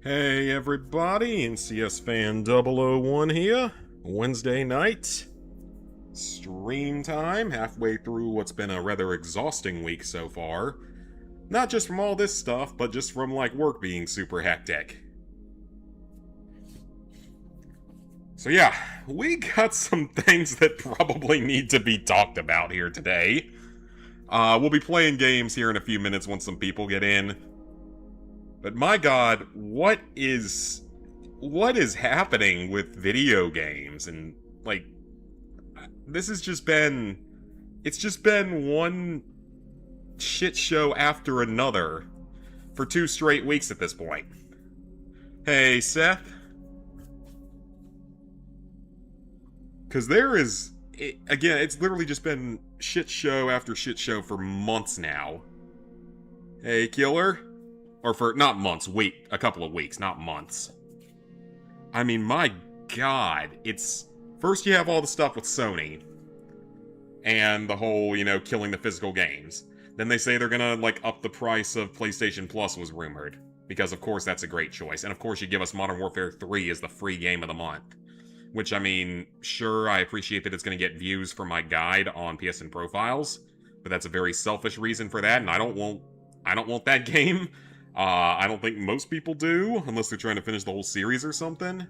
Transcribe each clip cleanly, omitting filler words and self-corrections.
Hey everybody, NCS Fan 001 here. Wednesday night. Stream time, halfway through what's been a rather exhausting week so far. Not just from all this stuff, but just from like work being super hectic. So yeah, we got some things that probably need to be talked about here today. We'll be playing games here in a few minutes once some people get in. But my god, what is happening with video games? And like, this has just been, it's just been one shit show after another for 2 straight weeks at this point. Hey Seth, because again, it's literally just been shit show after shit show for months now. Hey Killer. Or for, not months, wait, a couple of weeks, not months. I mean, my god, it's... First you have all the stuff with Sony. And the whole, killing the physical games. Then they say they're gonna, up the price of PlayStation Plus was rumored. Because, of course, that's a great choice. And, of course, you give us Modern Warfare 3 as the free game of the month. Which, I mean, sure, I appreciate that it's gonna get views for my guide on PSN Profiles. But that's a very selfish reason for that, and I don't want that game. I don't think most people do, unless they're trying to finish the whole series or something.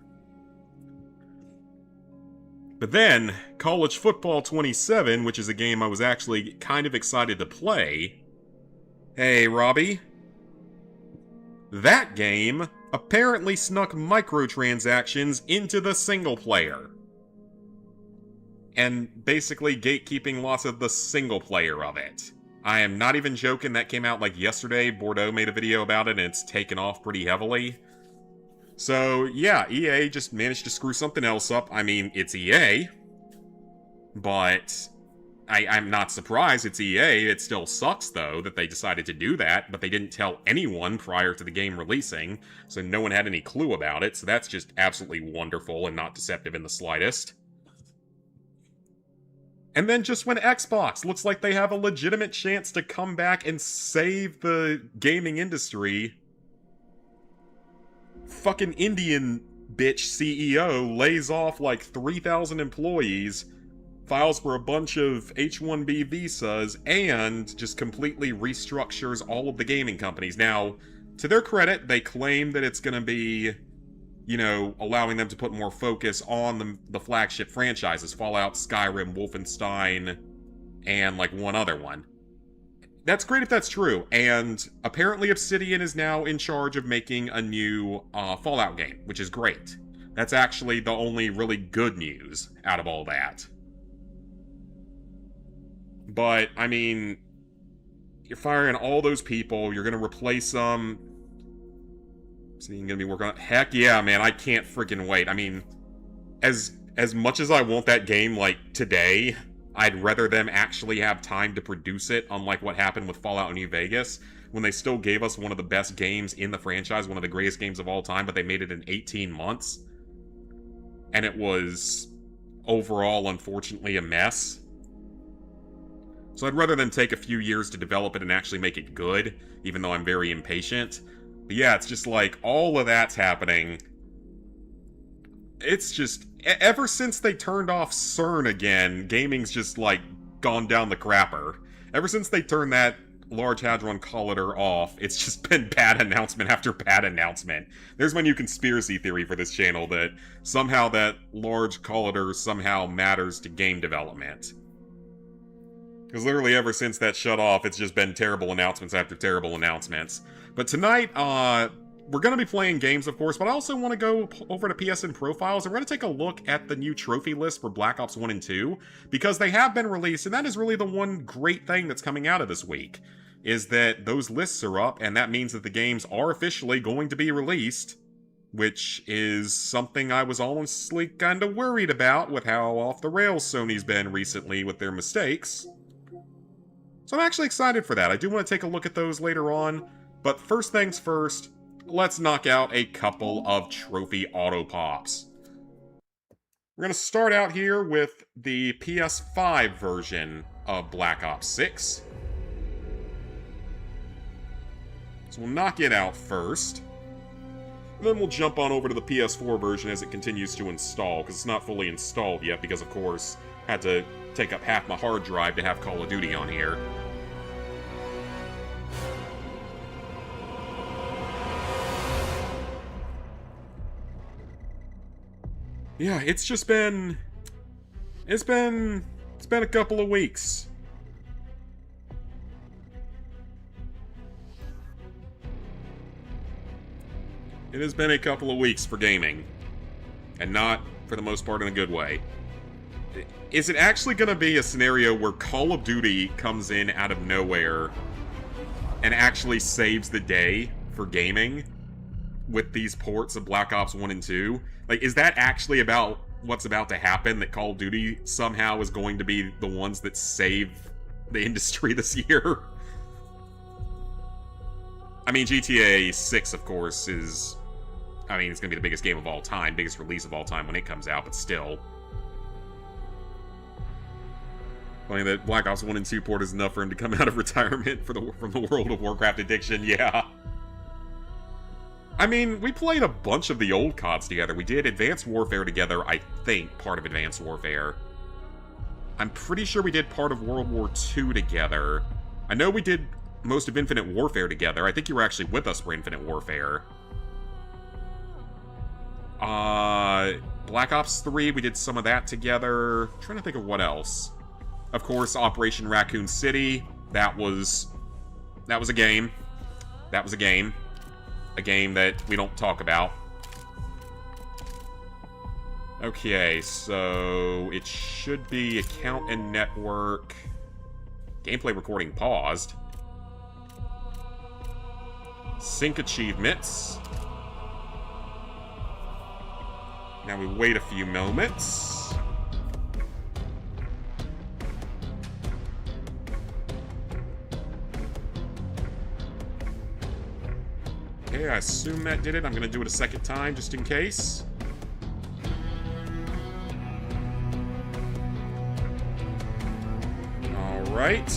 But then, College Football 27, which is a game I was actually kind of excited to play. Hey, Robbie. That game apparently snuck microtransactions into the single player. And basically gatekeeping lots of the single player of it. I am not even joking, that came out yesterday. Bordeaux made a video about it and it's taken off pretty heavily. So yeah, EA just managed to screw something else up. I mean, it's EA. But I'm not surprised it's EA. It still sucks though that they decided to do that, but they didn't tell anyone prior to the game releasing, so no one had any clue about it, so that's just absolutely wonderful and not deceptive in the slightest. And then just when Xbox looks like they have a legitimate chance to come back and save the gaming industry, fucking Indian bitch CEO lays off 3,000 employees, files for a bunch of H-1B visas, and just completely restructures all of the gaming companies. Now, to their credit, they claim that it's gonna be, allowing them to put more focus on the flagship franchises, Fallout, Skyrim, Wolfenstein, and one other one. That's great if that's true, and apparently Obsidian is now in charge of making a new Fallout game, which is great. That's actually the only really good news out of all that. But, I mean, you're firing all those people, you're gonna replace them. So you're gonna be working on it. Heck yeah, man, I can't freaking wait. I mean, as much as I want that game, today, I'd rather them actually have time to produce it, unlike what happened with Fallout New Vegas, when they still gave us one of the best games in the franchise, one of the greatest games of all time, but they made it in 18 months. And it was, overall, unfortunately, a mess. So I'd rather them take a few years to develop it and actually make it good, even though I'm very impatient. But yeah, it's just all of that's happening. It's just, ever since they turned off CERN again, gaming's just gone down the crapper. Ever since they turned that Large Hadron Collider off, it's just been bad announcement after bad announcement. There's my new conspiracy theory for this channel, that somehow that Large Collider somehow matters to game development. Because literally ever since that shut off, it's just been terrible announcements after terrible announcements. But tonight, we're going to be playing games, of course, but I also want to go over to PSN Profiles, and we're going to take a look at the new trophy list for Black Ops 1 and 2, because they have been released, and that is really the one great thing that's coming out of this week, is that those lists are up, and that means that the games are officially going to be released, which is something I was honestly kind of worried about with how off the rails Sony's been recently with their mistakes. So I'm actually excited for that. I do want to take a look at those later on, but first things first, let's knock out a couple of trophy Autopops. We're going to start out here with the PS5 version of Black Ops 6. So we'll knock it out first. then we'll jump on over to the PS4 version as it continues to install, because it's not fully installed yet, because of course, had to take up half my hard drive to have Call of Duty on here. Yeah, it's just been... It's been a couple of weeks. It has been a couple of weeks for gaming. And not, for the most part, in a good way. Is it actually going to be a scenario where Call of Duty comes in out of nowhere and actually saves the day for gaming with these ports of Black Ops 1 and 2? Like, is that actually about what's about to happen, that Call of Duty somehow is going to be the ones that save the industry this year? I mean, GTA 6, of course, is... I mean, it's going to be the biggest game of all time, biggest release of all time when it comes out, but still. Funny that Black Ops 1 and 2 port is enough for him to come out of retirement from the World of Warcraft addiction, yeah. I mean, we played a bunch of the old CODs together. We did Advanced Warfare together, I think, part of Advanced Warfare. I'm pretty sure we did part of World War II together. I know we did most of Infinite Warfare together. I think you were actually with us for Infinite Warfare. Black Ops 3, we did some of that together. I'm trying to think of what else. Of course, Operation Raccoon City. That was a game. That was a game. A game that we don't talk about. Okay, so it should be account and network. Gameplay recording paused. Sync achievements. Now we wait a few moments. Okay, I assume that did it. I'm gonna do it a second time, just in case. Alright.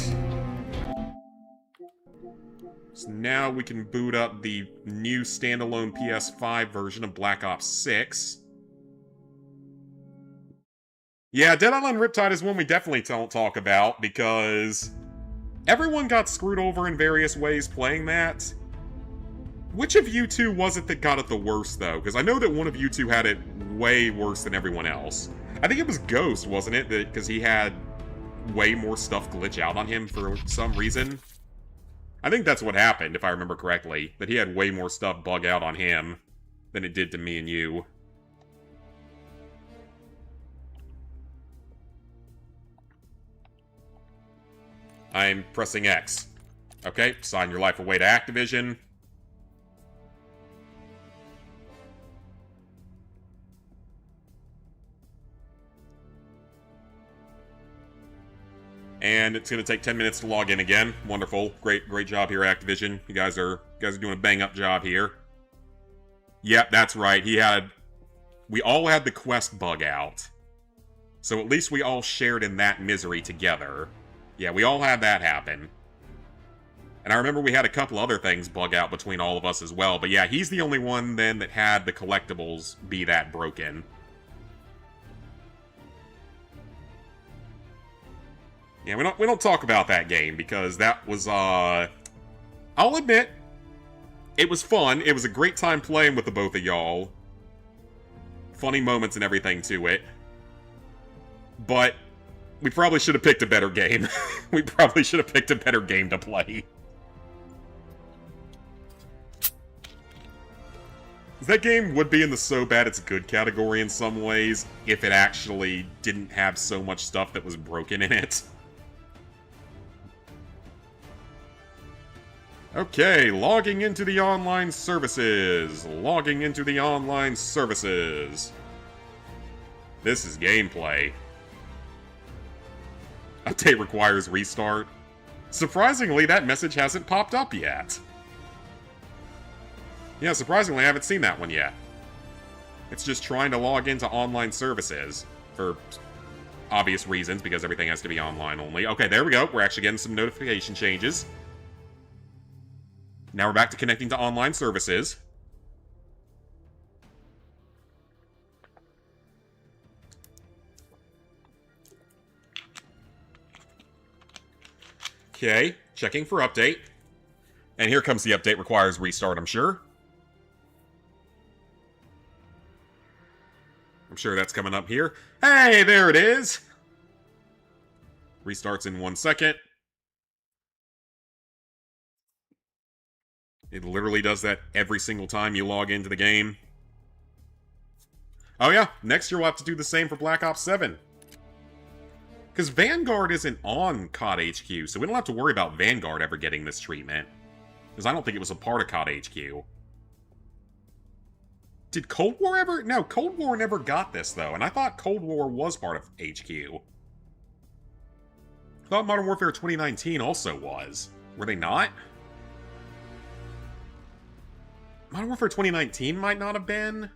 So now we can boot up the new standalone PS5 version of Black Ops 6. Yeah, Dead Island Riptide is one we definitely don't talk about, because everyone got screwed over in various ways playing that. Which of you two was it that got it the worst, though? Because I know that one of you two had it way worse than everyone else. I think it was Ghost, wasn't it? Because he had way more stuff glitch out on him for some reason. I think that's what happened, if I remember correctly. That he had way more stuff bug out on him than it did to me and you. I'm pressing X. Okay, sign your life away to Activision. And it's going to take 10 minutes to log in again. Wonderful. Great job here, Activision. You guys are doing a bang-up job here. Yep, that's right. We all had the quest bug out. So at least we all shared in that misery together. Yeah, we all had that happen. And I remember we had a couple other things bug out between all of us as well. But yeah, he's the only one then that had the collectibles be that broken. Yeah, we don't talk about that game because that was, I'll admit, it was fun. It was a great time playing with the both of y'all. Funny moments and everything to it. But we probably should have picked a better game. We probably should have picked a better game to play. That game would be in the so bad it's good category in some ways if it actually didn't have so much stuff that was broken in it. Okay, logging into the online services. Logging into the online services. This is gameplay. Update requires restart. Surprisingly, that message hasn't popped up yet. Yeah, surprisingly, I haven't seen that one yet. It's just trying to log into online services. For obvious reasons, because everything has to be online only. Okay, there we go. We're actually getting some notification changes. Now we're back to connecting to online services. Okay, checking for update. And here comes the update, requires restart, I'm sure. I'm sure that's coming up here. Hey, there it is! Restarts in 1 second. It literally does that every single time you log into the game. Oh yeah, next year we'll have to do the same for Black Ops 7. Because Vanguard isn't on COD HQ, so we don't have to worry about Vanguard ever getting this treatment. Because I don't think it was a part of COD HQ. Did Cold War ever? No, Cold War never got this, though, and I thought Cold War was part of HQ. I thought Modern Warfare 2019 also was. Were they not? Modern Warfare 2019 might not have been.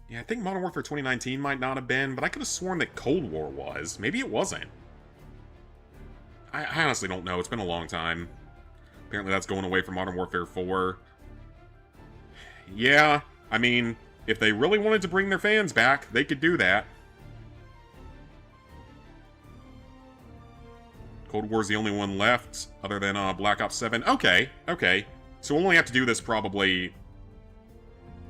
Yeah, I think Modern Warfare 2019 might not have been, but I could have sworn that Cold War was. Maybe it wasn't. I honestly don't know. It's been a long time. Apparently that's going away from Modern Warfare 4. Yeah, I mean, if they really wanted to bring their fans back, they could do that. Cold War's the only one left, other than Black Ops 7. Okay, okay. So we'll only have to do this probably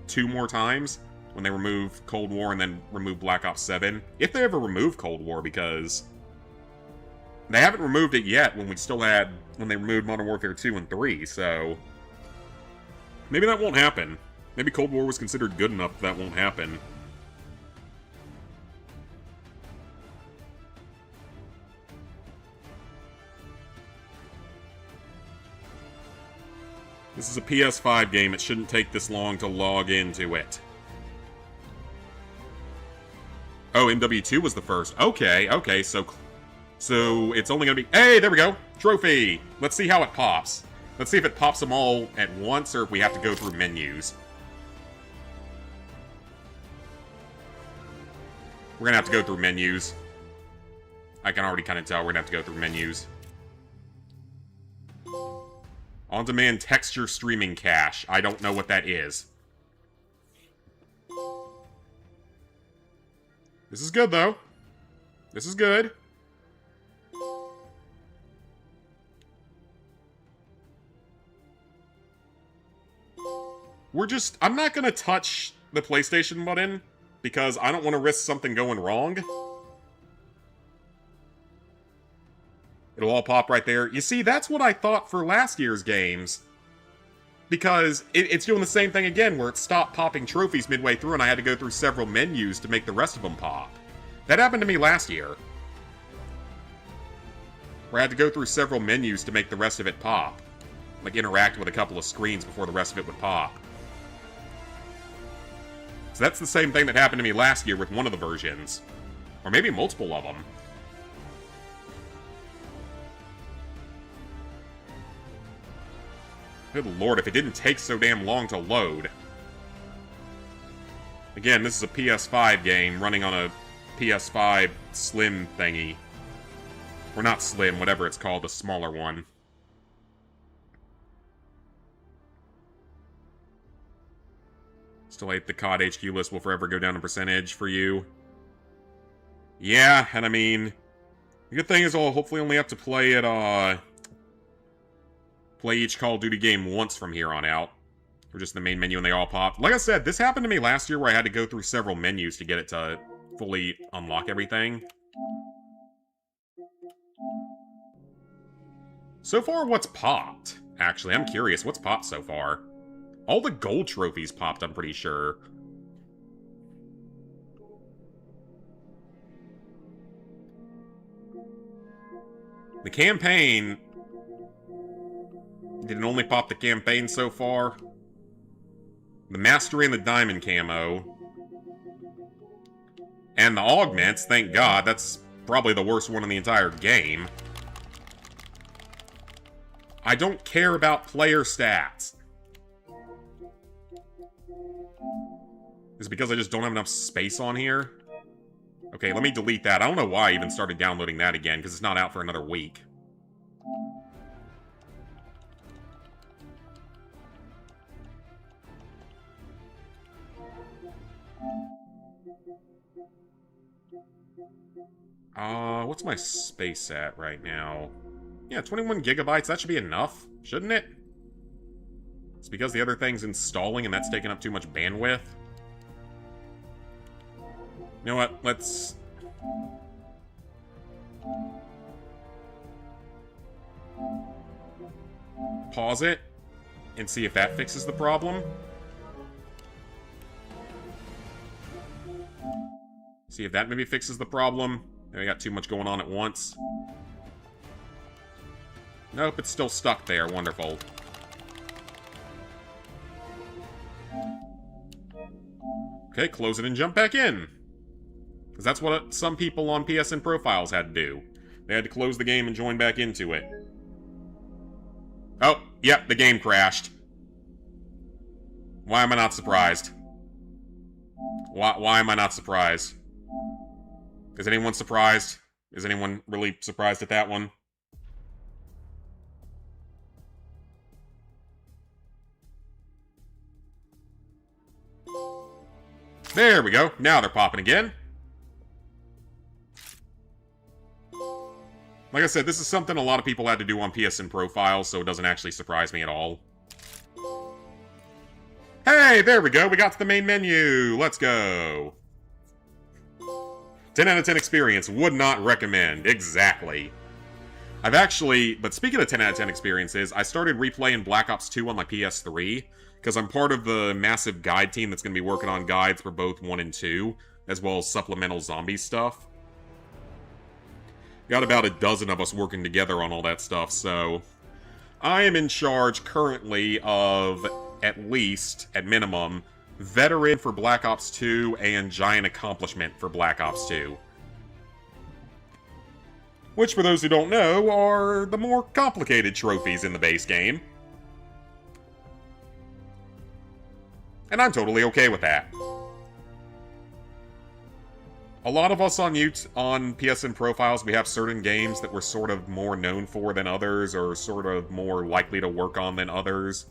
2 more times when they remove Cold War and then remove Black Ops 7. If they ever remove Cold War, because they haven't removed it yet when they removed Modern Warfare 2 and 3, so maybe that won't happen. Maybe Cold War was considered good enough that won't happen. This is a PS5 game. It shouldn't take this long to log into it. Oh, MW2 was the first. Okay, okay, so it's only gonna be... Hey, there we go! Trophy! Let's see how it pops. Let's see if it pops them all at once, or if we have to go through menus. We're gonna have to go through menus. I can already kind of tell we're gonna have to go through menus. On-demand texture streaming cache. I don't know what that is. This is good, though. This is good. I'm not gonna touch the PlayStation button, because I don't want to risk something going wrong. It'll all pop right there. You see, that's what I thought for last year's games. Because it's doing the same thing again, where it stopped popping trophies midway through and I had to go through several menus to make the rest of them pop. That happened to me last year. Where I had to go through several menus to make the rest of it pop. Like, interact with a couple of screens before the rest of it would pop. So that's the same thing that happened to me last year with one of the versions. Or maybe multiple of them. Good lord, if it didn't take so damn long to load. Again, this is a PS5 game running on a PS5 Slim thingy. Or not Slim, whatever it's called, the smaller one. Still hate the COD HQ list will forever go down in percentage for you. Yeah, and I mean, the good thing is I'll hopefully only have to play it, play each Call of Duty game once from here on out. Or just the main menu and they all pop. Like I said, this happened to me last year where I had to go through several menus to get it to fully unlock everything. So far, what's popped? Actually, I'm curious. What's popped so far? All the gold trophies popped, I'm pretty sure. The campaign... Did it only pop the campaign so far? The Mastery and the Diamond camo. And the augments, thank God. That's probably the worst one in the entire game. I don't care about player stats. Is it because I just don't have enough space on here? Okay, let me delete that. I don't know why I even started downloading that again, because it's not out for another week. What's my space at right now? Yeah, 21 gigabytes, that should be enough, shouldn't it? It's because the other thing's installing and that's taking up too much bandwidth. You know what, let's... pause it and see if that fixes the problem. See if that maybe fixes the problem. We got too much going on at once. Nope, it's still stuck there. Wonderful. Okay, close it and jump back in. Because that's what some people on PSN profiles had to do. They had to close the game and join back into it. Oh, yep, the game crashed. Why am I not surprised? Why am I not surprised? Is anyone surprised? Is anyone really surprised at that one? There we go. Now they're popping again. Like I said, this is something a lot of people had to do on PSN profiles, so it doesn't actually surprise me at all. Hey, there we go. We got to the main menu. Let's go. 10 out of 10 experience. Would not recommend. Exactly. I've actually... But speaking of 10 out of 10 experiences, I started replaying Black Ops 2 on my PS3, because I'm part of the massive guide team that's going to be working on guides for both 1 and 2, as well as supplemental zombie stuff. Got about a dozen of us working together on all that stuff, so... I am in charge currently of, at least, at minimum, Veteran for Black Ops 2 and Giant Accomplishment for Black Ops 2. Which, for those who don't know, are the more complicated trophies in the base game. And I'm totally okay with that. A lot of us on PSN profiles, we have certain games that we're sort of more known for than others, or sort of more likely to work on than others.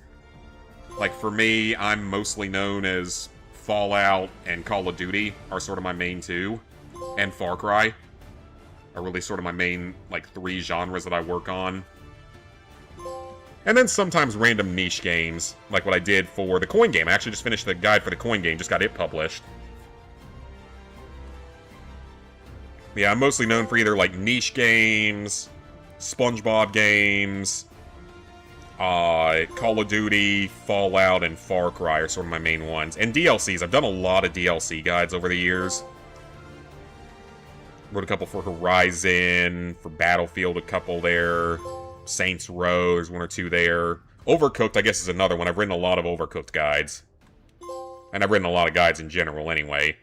Like, for me, I'm mostly known as Fallout and Call of Duty are sort of my main two. And Far Cry are really sort of my main, like, 3 genres that I work on. And then sometimes random niche games, like what I did for the coin game. I actually just finished the guide for the coin game, just got it published. Yeah, I'm mostly known for either, like, niche games, SpongeBob games, Call of Duty, Fallout, and Far Cry are sort of my main ones. And DLCs. I've done a lot of DLC guides over the years. Wrote a couple for Horizon, for Battlefield, a couple there. Saints Row, there's 1 or 2 there. Overcooked, I guess, is another one. I've written a lot of Overcooked guides. And I've written a lot of guides in general, anyway.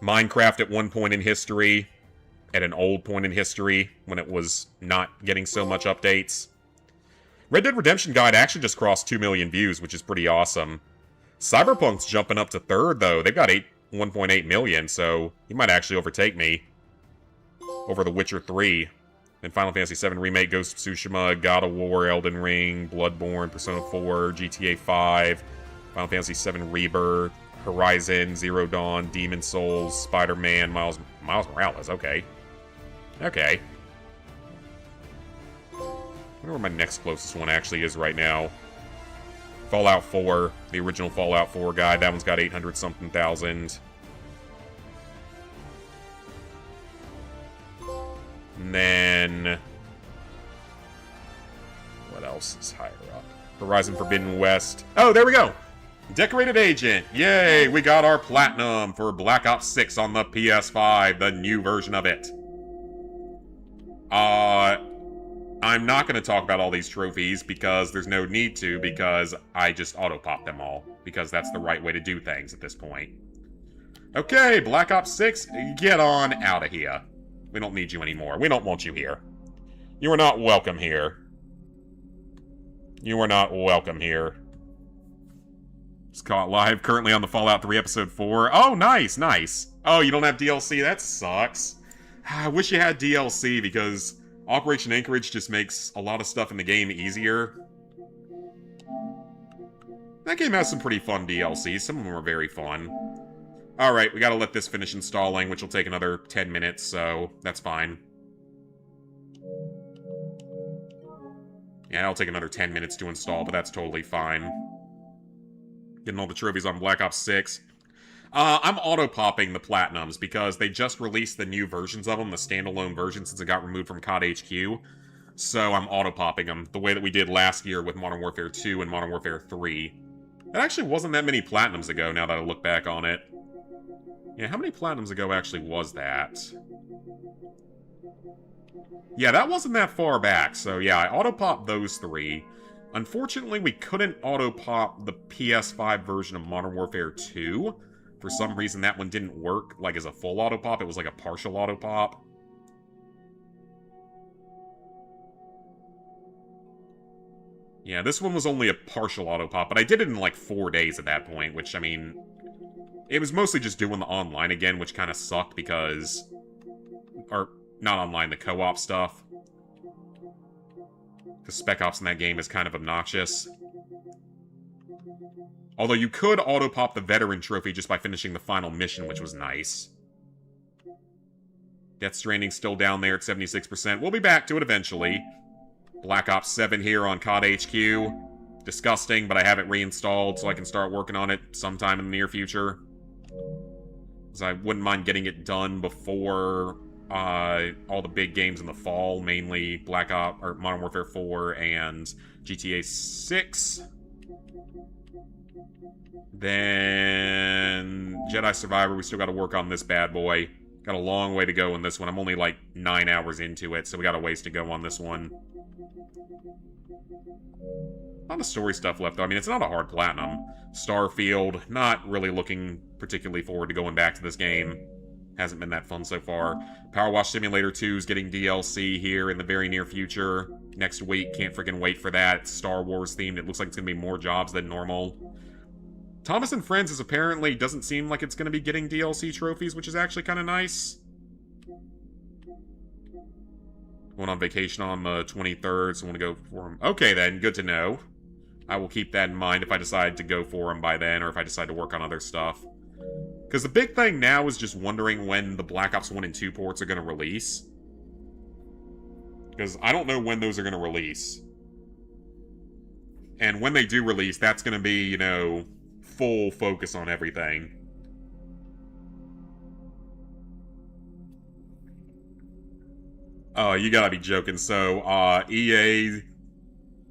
Minecraft at one point in history. At an old point in history, when it was not getting so much updates. Red Dead Redemption Guide actually just crossed 2 million views, which is pretty awesome. Cyberpunk's jumping up to 3rd, though. They've got 1.8 million, so he might actually overtake me. Over The Witcher 3. And Final Fantasy VII Remake, Ghost of Tsushima, God of War, Elden Ring, Bloodborne, Persona 4, GTA 5, Final Fantasy VII Rebirth, Horizon, Zero Dawn, Demon Souls, Spider-Man, Miles Morales, okay. Okay. I wonder where my next closest one actually is right now. Fallout 4, the original Fallout 4 guide, that one's got 800-something thousand. And then... what else is higher up? Horizon Forbidden West. Oh, there we go! Decorated Agent! Yay! We got our Platinum for Black Ops 6 on the PS5, the new version of it. I'm not going to talk about all these trophies because there's no need to, because I just auto-pop them all. Because that's the right way to do things at this point. Okay, Black Ops 6, get on out of here. We don't need you anymore. We don't want you here. You are not welcome here. You are not welcome here. Just caught live, currently on the Fallout 3 Episode 4. Oh, nice, nice. Oh, you don't have DLC? That sucks. I wish you had DLC, because Operation Anchorage just makes a lot of stuff in the game easier. That game has some pretty fun DLCs. Some of them are very fun. Alright, we gotta let this finish installing, which will take another 10 minutes, so that's fine. Yeah, it'll take another 10 minutes to install, but that's totally fine. Getting all the trophies on Black Ops 6. I'm auto-popping the Platinums because they just released the new versions of them, the standalone version, since it got removed from COD HQ. So I'm auto-popping them, the way that we did last year with Modern Warfare 2 and Modern Warfare 3. That actually wasn't that many Platinums ago, now that I look back on it. Yeah, how many Platinums ago actually was that? Yeah, that wasn't that far back, so yeah, I auto-popped those 3. Unfortunately, we couldn't auto-pop the PS5 version of Modern Warfare 2. For some reason, that one didn't work, like, as a full auto-pop. It was like a partial auto-pop. Yeah, this one was only a partial auto-pop, but I did it in, like, 4 days at that point, which, I mean... It was mostly just doing the online again, which kind of sucked because... Or, not online, the co-op stuff. The Spec Ops in that game is kind of obnoxious. Although you could auto-pop the Veteran Trophy just by finishing the final mission, which was nice. Death Stranding's still down there at 76%. We'll be back to it eventually. Black Ops 7 here on COD HQ. Disgusting, but I have it reinstalled so I can start working on it sometime in the near future. Because I wouldn't mind getting it done before all the big games in the fall, mainly Black Ops or Modern Warfare 4 and GTA 6. Then Jedi Survivor, we still got to work on this bad boy. Got a long way to go in this one. I'm only like 9 hours into it, so we got a ways to go on this one. A lot of story stuff left, though. I mean, it's not a hard platinum. Starfield, not really looking particularly forward to going back to this game. Hasn't been that fun so far. Power Wash Simulator 2 is getting DLC here in the very near future. Next week, can't freaking wait for that. It's Star Wars themed. It looks like it's going to be more jobs than normal. Thomas and Friends is apparently doesn't seem like it's going to be getting DLC trophies, which is actually kind of nice. Going on vacation on the 23rd, so I want to go for them. Okay then, good to know. I will keep that in mind if I decide to go for them by then, or if I decide to work on other stuff. Because the big thing now is just wondering when the Black Ops 1 and 2 ports are going to release. Because I don't know when those are going to release. And when they do release, that's going to be, you know, full focus on everything. Oh, you gotta be joking. So, EA,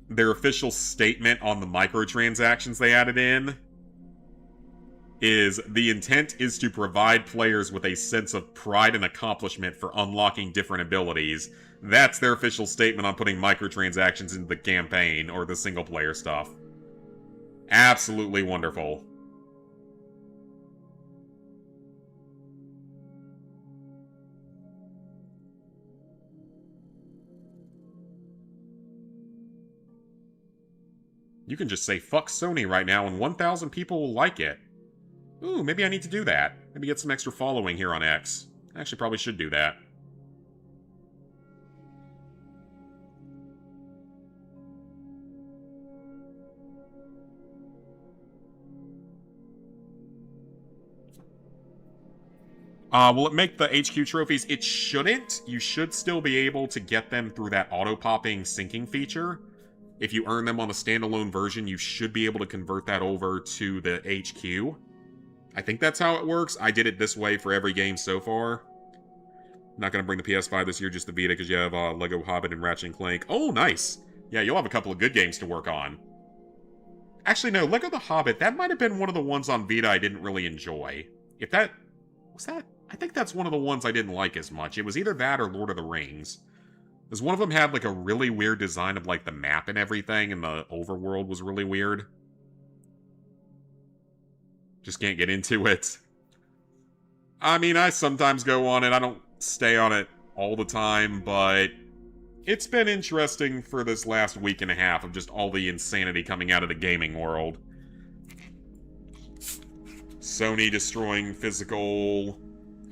their official statement on the microtransactions they added in is the intent is to provide players with a sense of pride and accomplishment for unlocking different abilities. That's their official statement on putting microtransactions into the campaign or the single-player stuff. Absolutely wonderful. You can just say fuck Sony right now and 1,000 people will like it. Ooh, maybe I need to do that. Maybe get some extra following here on X. I actually probably should do that. Will it make the HQ trophies? It shouldn't. You should still be able to get them through that auto-popping syncing feature. If you earn them on the standalone version, you should be able to convert that over to the HQ. I think that's how it works. I did it this way for every game so far. Not going to bring the PS5 this year, just the Vita, because you have Lego Hobbit and Ratchet & Clank. Oh, nice! Yeah, you'll have a couple of good games to work on. Actually, no, Lego the Hobbit, that might have been one of the ones on Vita I didn't really enjoy. If that... Was that... I think that's one of the ones I didn't like as much. It was either that or Lord of the Rings. Because one of them had, like, a really weird design of, like, the map and everything, and the overworld was really weird. Just can't get into it. I mean, I sometimes go on it. I don't stay on it all the time, but it's been interesting for this last week and a half of just all the insanity coming out of the gaming world. Sony destroying physical,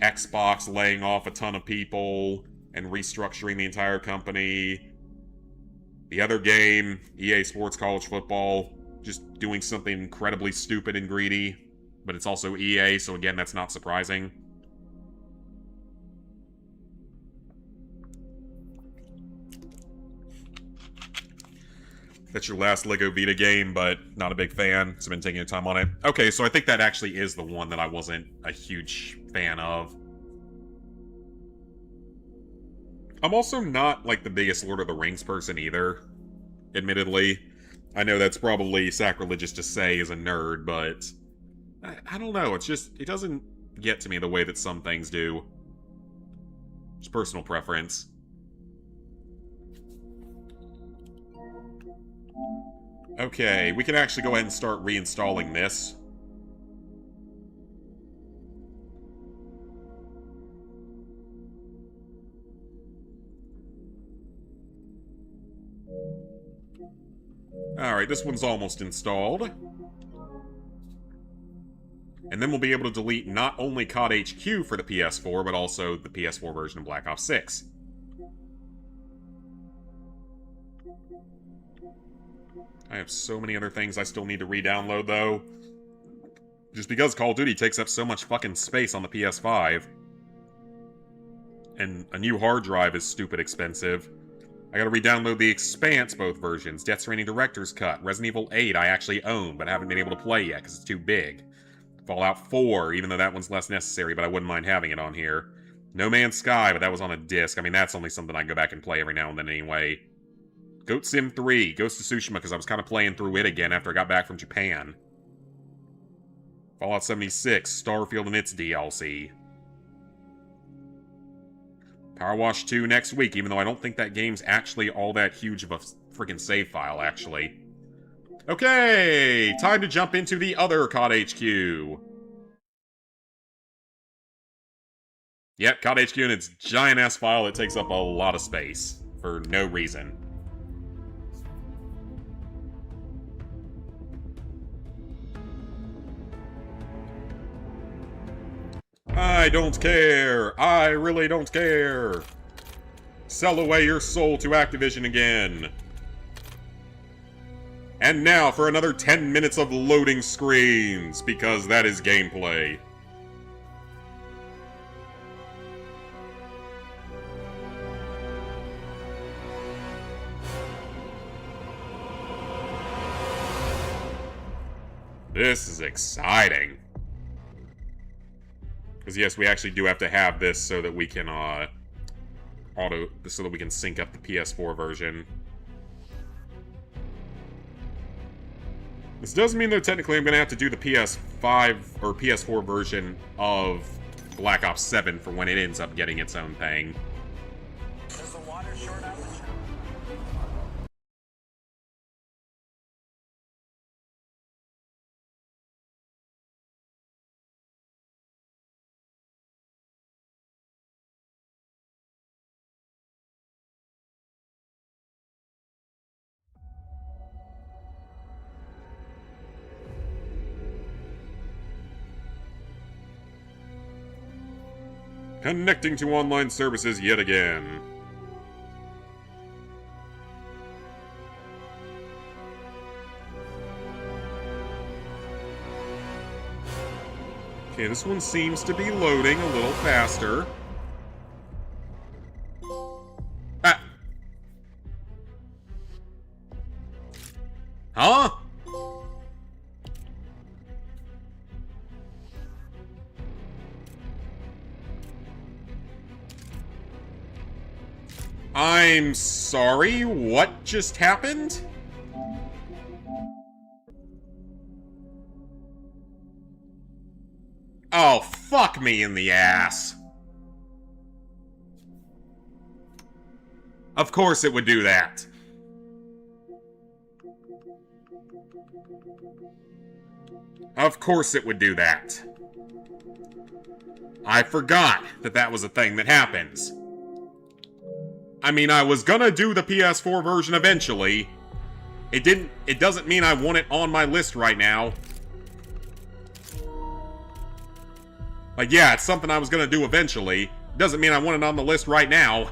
Xbox laying off a ton of people and restructuring the entire company. The other game, EA Sports College Football, just doing something incredibly stupid and greedy. But it's also EA, so again, that's not surprising. That's your last LEGO Vita game, but not a big fan, so I've been taking your time on it. Okay, so I think that actually is the one that I wasn't a huge fan of. I'm also not, like, the biggest Lord of the Rings person either, admittedly. I know that's probably sacrilegious to say as a nerd, but I don't know, it's just, it doesn't get to me the way that some things do. Just personal preference. Okay, we can actually go ahead and start reinstalling this. Alright, this one's almost installed. And then we'll be able to delete not only COD HQ for the PS4, but also the PS4 version of Black Ops 6. I have so many other things I still need to re-download, though. Just because Call of Duty takes up so much fucking space on the PS5. And a new hard drive is stupid expensive. I gotta re-download The Expanse, both versions. Death Stranding Director's Cut. Resident Evil 8 I actually own, but haven't been able to play yet because it's too big. Fallout 4, even though that one's less necessary, but I wouldn't mind having it on here. No Man's Sky, but that was on a disc. I mean, that's only something I can go back and play every now and then anyway. Goat Sim 3, Ghost of Tsushima, because I was kind of playing through it again after I got back from Japan. Fallout 76, Starfield and its DLC. Power Wash 2 next week, even though I don't think that game's actually all that huge of a freaking save file, actually. Okay, time to jump into the other COD HQ. Yep, COD HQ and its giant-ass file that takes up a lot of space. For no reason. I don't care. I really don't care. Sell away your soul to Activision again. And now for another 10 minutes of loading screens, because that is gameplay. This is exciting. Because yes, we actually do have to have this so that we can so that we can sync up the PS4 version. This does mean though technically I'm gonna have to do the PS5 or PS4 version of Black Ops 7 for when it ends up getting its own thing. Does the water short out? Connecting to online services yet again. Okay, this one seems to be loading a little faster. Ah! Huh? I'm sorry, what just happened? Oh, fuck me in the ass. Of course it would do that. Of course it would do that. I forgot that that was a thing that happens. I mean, I was gonna do the PS4 version eventually. It doesn't mean I want it on my list right now. Like, yeah, it's something I was gonna do eventually. Doesn't mean I want it on the list right now.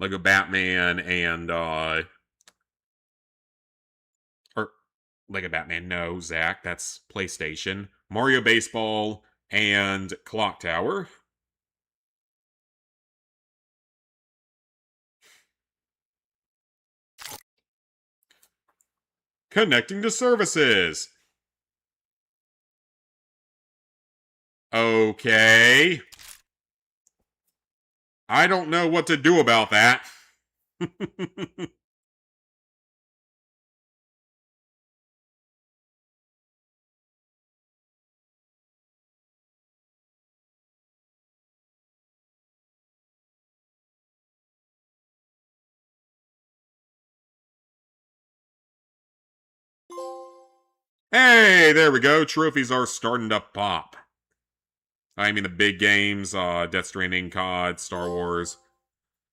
Lego Batman and, or Lego Batman, no, Zach, that's PlayStation. Mario Baseball and Clock Tower. Connecting to services. Okay. I don't know what to do about that. Hey, there we go. Trophies are starting to pop. I mean, the big games, Death Stranding, COD, Star Wars.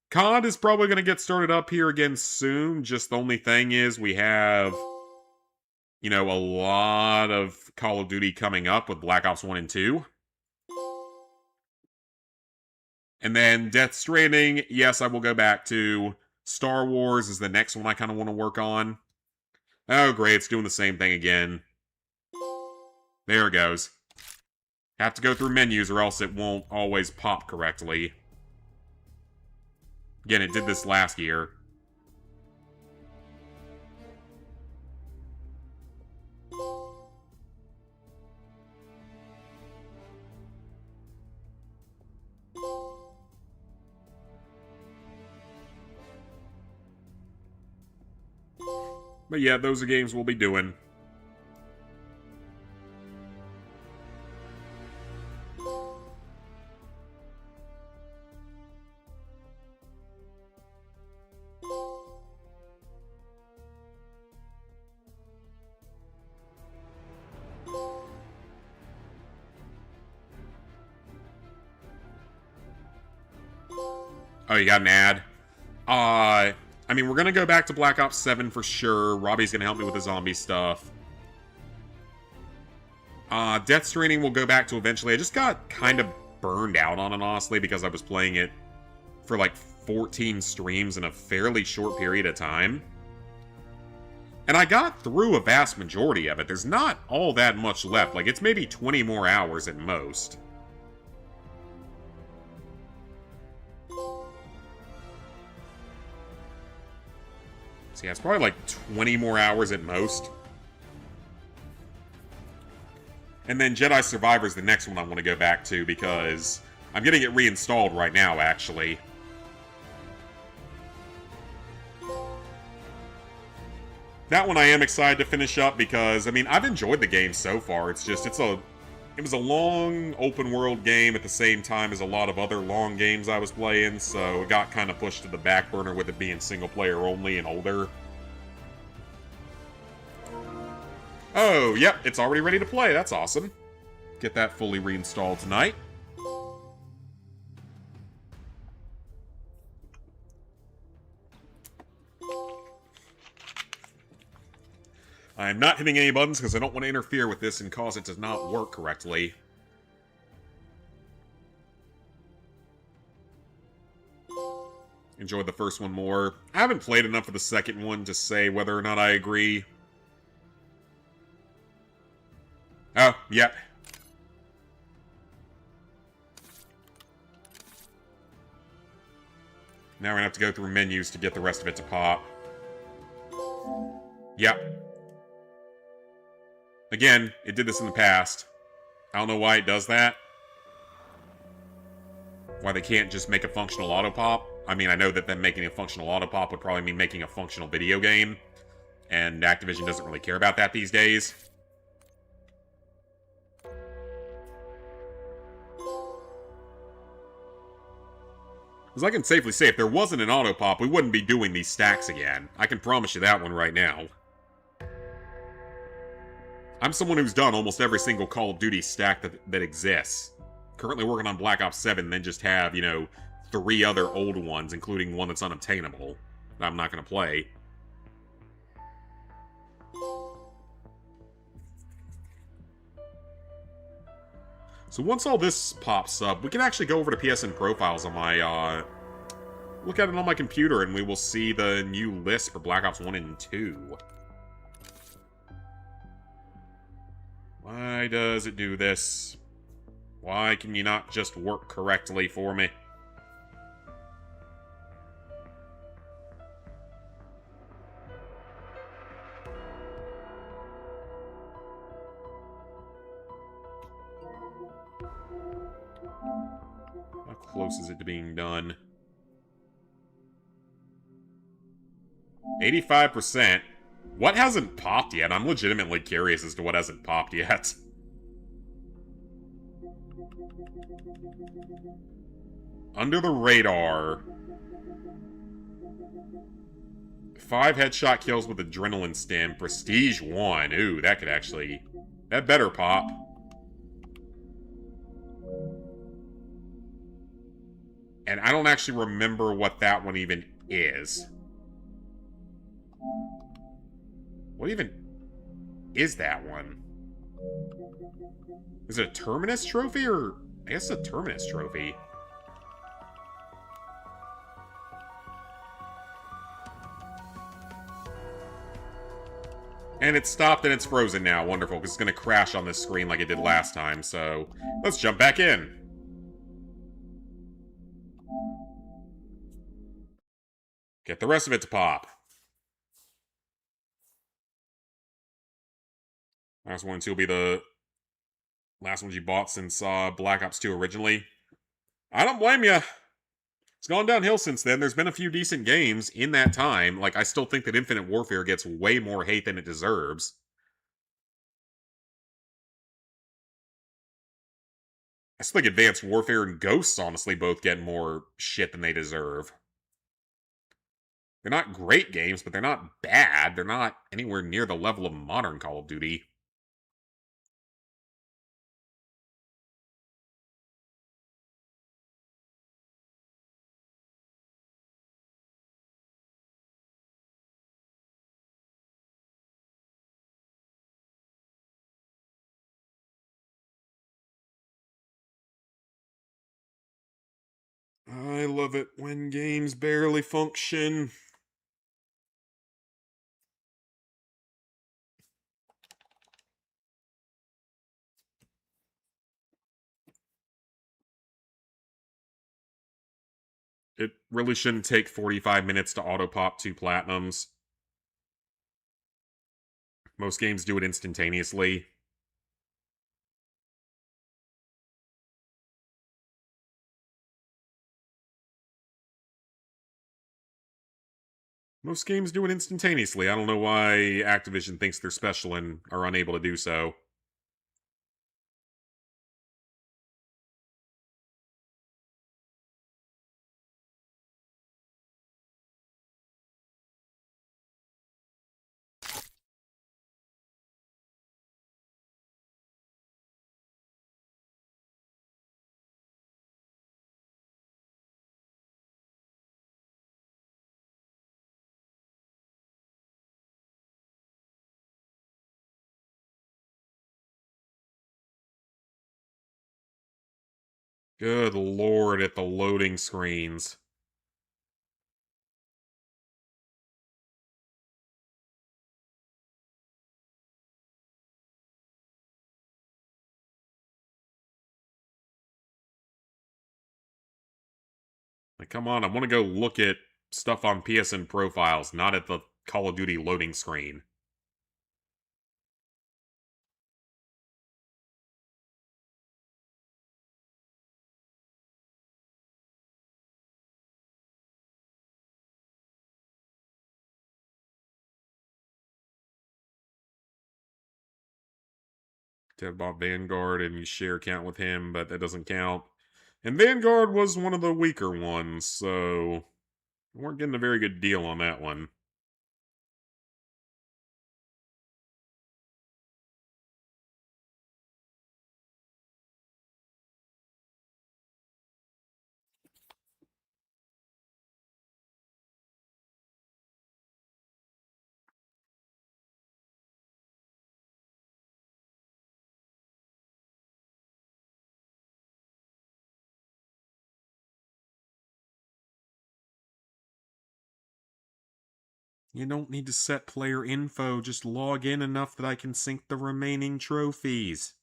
COD is probably going to get started up here again soon. Just the only thing is we have, you know, a lot of Call of Duty coming up with Black Ops 1 and 2. And then Death Stranding, yes, I will go back to. Star Wars is the next one I kind of want to work on. Oh, great, it's doing the same thing again. There it goes. Have to go through menus or else it won't always pop correctly. Again, it did this last year. But yeah, those are games we'll be doing. Oh, you got an ad? I mean, we're gonna go back to Black Ops 7 for sure. Robbie's gonna help me with the zombie stuff. Death Stranding we'll go back to eventually. I just got kind of burned out on it, honestly, because I was playing it for like 14 streams in a fairly short period of time. And I got through a vast majority of it. There's not all that much left. Like, it's maybe 20 more hours at most. So yeah, it's probably like 20 more hours at most. And then Jedi Survivor is the next one I want to go back to because I'm getting it reinstalled right now, actually. That one I am excited to finish up because, I mean, I've enjoyed the game so far. It's just, it was a long open world game at the same time as a lot of other long games I was playing, so it got kind of pushed to the back burner with it being single player only and older. Oh, yep, it's already ready to play. That's awesome. Get that fully reinstalled tonight. I am not hitting any buttons because I don't want to interfere with this and cause it to not work correctly. Enjoyed the first one more. I haven't played enough of the second one to say whether or not I agree. Oh, yep. Now we're gonna have to go through menus to get the rest of it to pop. Yep. Again, it did this in the past. I don't know why it does that. Why they can't just make a functional Autopop. I mean, I know that them making a functional Autopop would probably mean making a functional video game. And Activision doesn't really care about that these days. Because I can safely say, if there wasn't an Autopop, we wouldn't be doing these stacks again. I can promise you that one right now. I'm someone who's done almost every single Call of Duty stack that exists. Currently working on Black Ops 7, then just have, you know, 3 other old ones, including one that's unobtainable, that I'm not going to play. So once all this pops up, we can actually go over to PSN profiles on my look at it on my computer and we will see the new list for Black Ops 1 and 2. Why does it do this? Why can you not just work correctly for me? How close is it to being done? 85%. What hasn't popped yet? I'm legitimately curious as to what hasn't popped yet. Under the radar. 5 headshot kills with adrenaline stim. Prestige 1. Ooh, that could actually... That better pop. And I don't actually remember what that one even is. What even is that one? Is it a Terminus trophy or... I guess it's a Terminus trophy. And it's stopped and it's frozen now. Wonderful, because it's going to crash on this screen like it did last time, so... Let's jump back in. Get the rest of it to pop. Last one, too, will be the last ones you bought since Black Ops 2 originally. I don't blame you. It's gone downhill since then. There's been a few decent games in that time. Like, I still think that Infinite Warfare gets way more hate than it deserves. I still think Advanced Warfare and Ghosts, honestly, both get more shit than they deserve. They're not great games, but they're not bad. They're not anywhere near the level of modern Call of Duty. I love it when games barely function. It really shouldn't take 45 minutes to auto-pop 2 platinums. Most games do it instantaneously. Most games do it instantaneously. I don't know why Activision thinks they're special and are unable to do so. Good lord at the loading screens. Like, come on, I want to go look at stuff on PSN profiles, not at the Call of Duty loading screen. To have bought Vanguard and you share account with him, but that doesn't count. And Vanguard was one of the weaker ones, so we weren't getting a very good deal on that one. You don't need to set player info, just log in enough that I can sync the remaining trophies.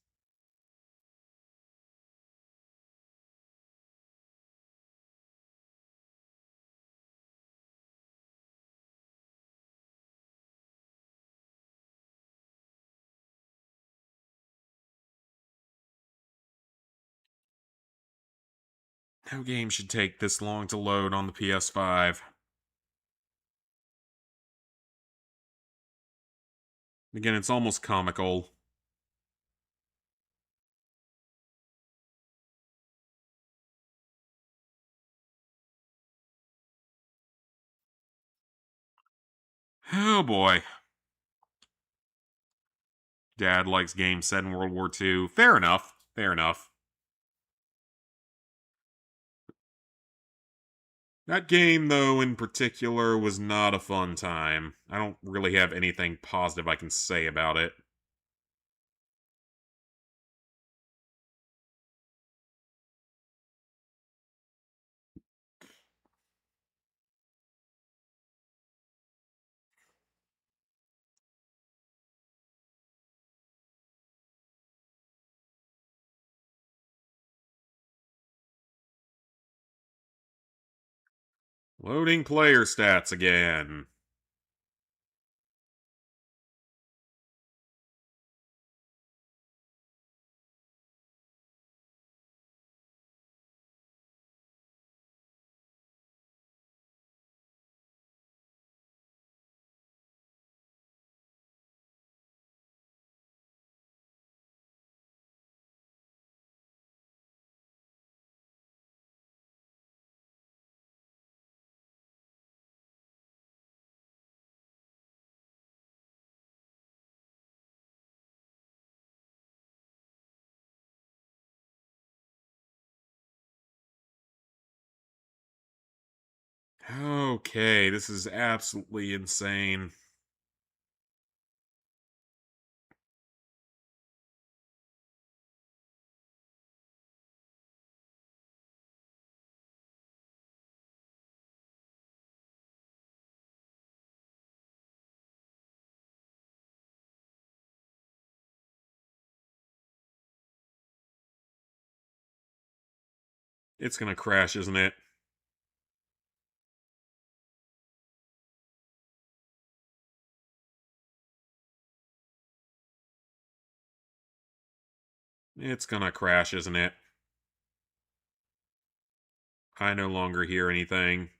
No game should take this long to load on the PS5. Again, it's almost comical. Oh boy. Dad likes games set in World War II. Fair enough. Fair enough. That game, though, in particular, was not a fun time. I don't really have anything positive I can say about it. Loading player stats again. Okay, this is absolutely insane. It's gonna crash, isn't it? It's gonna crash, isn't it? I no longer hear anything.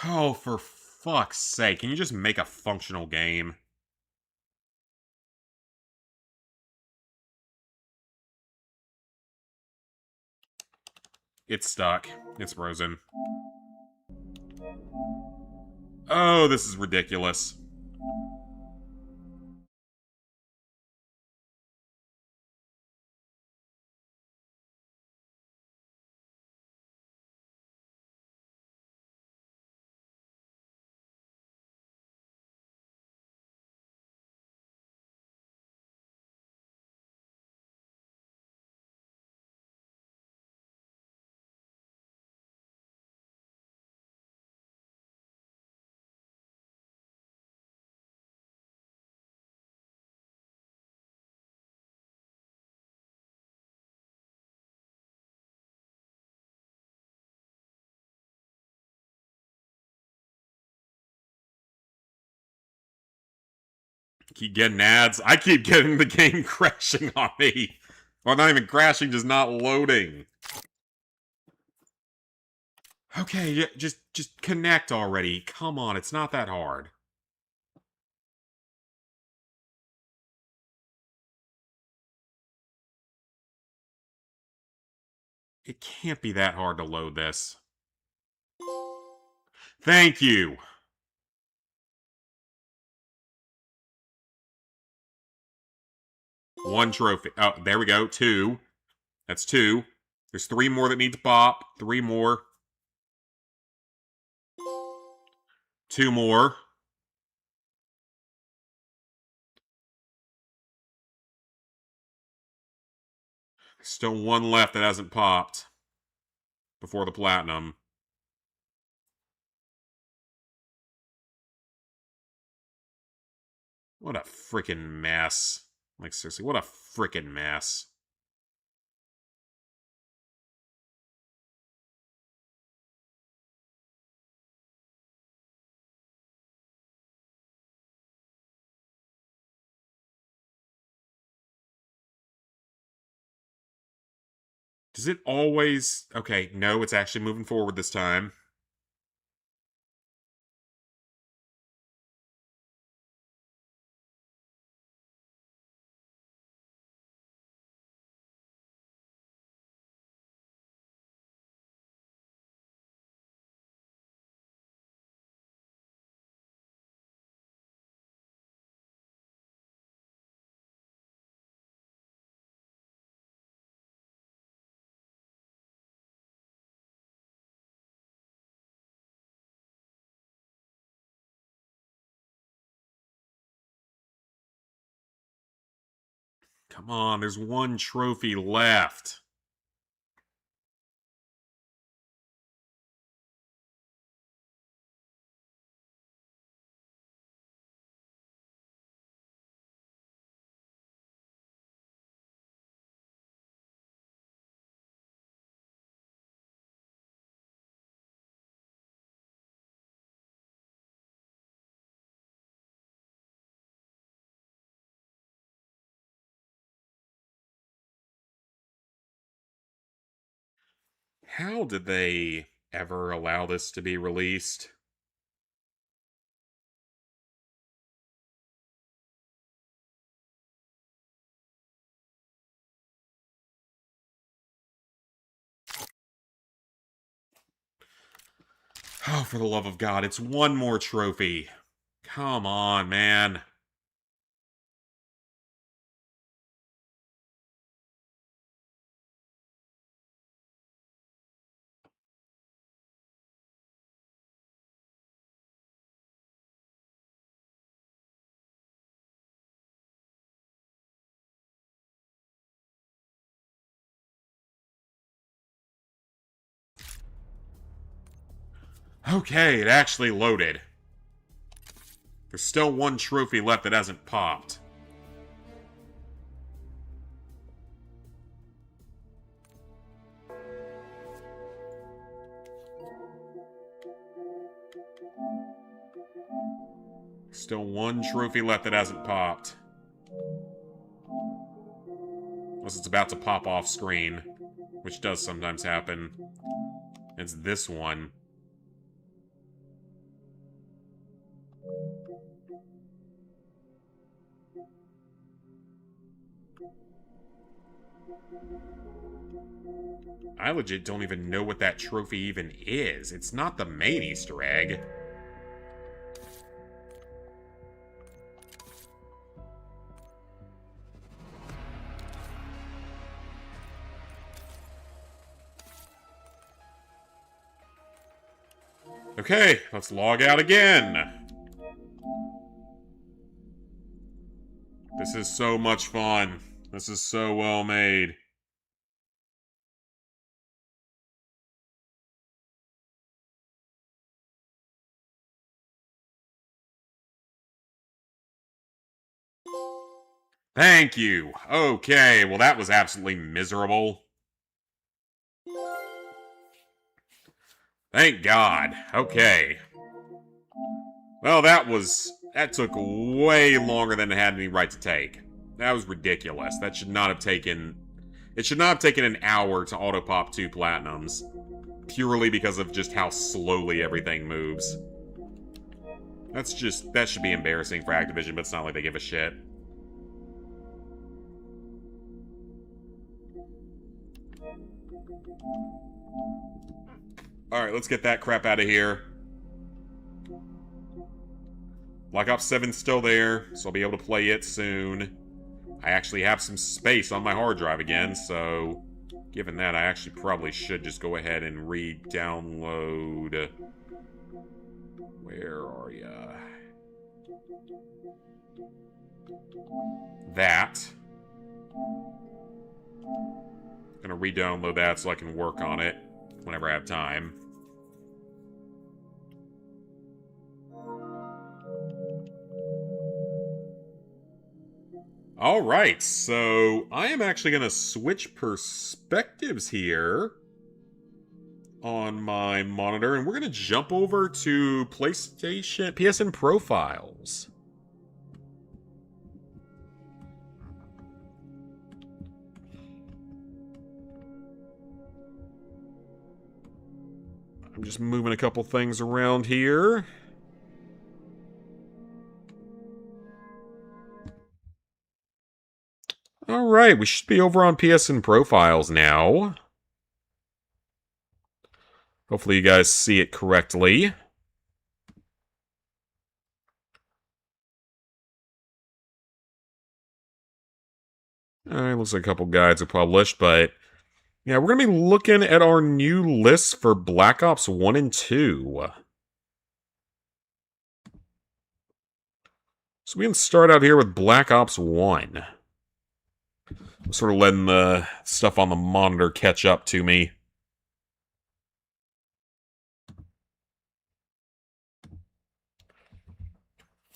Oh, for fuck's sake, can you just make a functional game? It's stuck. It's frozen. Oh, this is ridiculous. Keep getting ads. I keep getting the game crashing on me. Well, not even crashing, just not loading. Okay, just connect already. Come on, it's not that hard. It can't be that hard to load this. Thank you. One trophy. Oh, there we go. Two. That's two. There's three more that need to pop. Three more. Two more. Still one left that hasn't popped before the platinum. What a freaking mess. Like, seriously, what a freaking mess. Does it always... Okay, no, it's actually moving forward this time. Come on, there's one trophy left. How did they ever allow this to be released? Oh, for the love of God, it's one more trophy. Come on, man. Okay, it actually loaded. There's still one trophy left that hasn't popped. Still one trophy left that hasn't popped. Unless it's about to pop off screen, which does sometimes happen. It's this one. I legit don't even know what that trophy even is. It's not the main Easter egg. Okay, let's log out again. This is so much fun. This is so well made. Thank you. Okay, well that was absolutely miserable. Thank God. Okay. Well, that took way longer than it had any right to take. That was ridiculous. That should not have taken... It should not have taken an hour to auto-pop 2 platinums. Purely because of just how slowly everything moves. That should be embarrassing for Activision, but it's not like they give a shit. Alright, let's get that crap out of here. Black Ops 7's still there, so I'll be able to play it soon. I actually have some space on my hard drive again, so... Given that, I actually probably should just go ahead and re-download... Where are ya? That. Gonna re-download that so I can work on it whenever I have time. Alright, so I am actually gonna switch perspectives here on my monitor, and we're gonna jump over to PSN profiles. I'm just moving a couple things around here. Alright, we should be over on PSN profiles now. Hopefully you guys see it correctly. Alright, looks like a couple guides are published, but yeah, we're going to be looking at our new lists for Black Ops 1 and 2. So we can start out here with Black Ops 1. I'm sort of letting the stuff on the monitor catch up to me.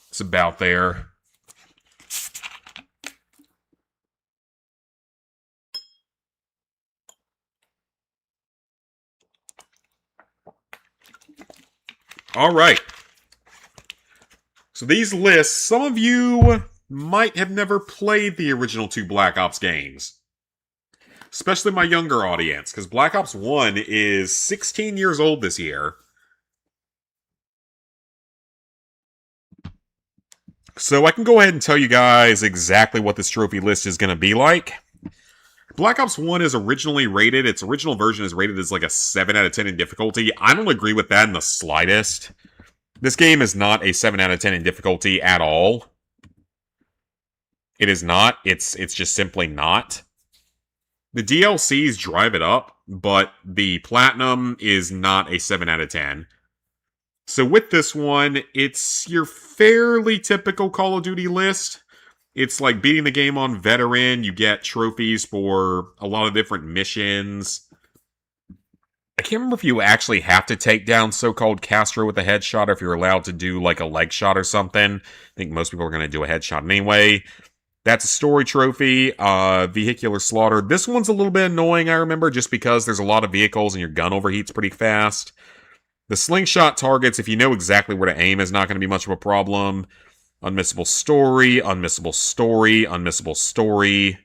It's about there. Alright. So these lists, some of you might have never played the original 2 Black Ops games. Especially my younger audience, because Black Ops 1 is 16 years old this year. So I can go ahead and tell you guys exactly what this trophy list is going to be like. Black Ops 1 is originally rated, its original version is rated as like a 7 out of 10 in difficulty. I don't agree with that in the slightest. This game is not a 7 out of 10 in difficulty at all. It is not. It's just simply not. The DLCs drive it up, but the Platinum is not a 7 out of 10. So with this one, it's your fairly typical Call of Duty list. It's like beating the game on Veteran. You get trophies for a lot of different missions. I can't remember if you actually have to take down so-called Castro with a headshot, or if you're allowed to do like a leg shot or something. I think most people are going to do a headshot anyway. That's a story trophy. Vehicular slaughter. This one's a little bit annoying, I remember, just because there's a lot of vehicles and your gun overheats pretty fast. The slingshot targets, if you know exactly where to aim, is not going to be much of a problem. Unmissable story, unmissable story, unmissable story.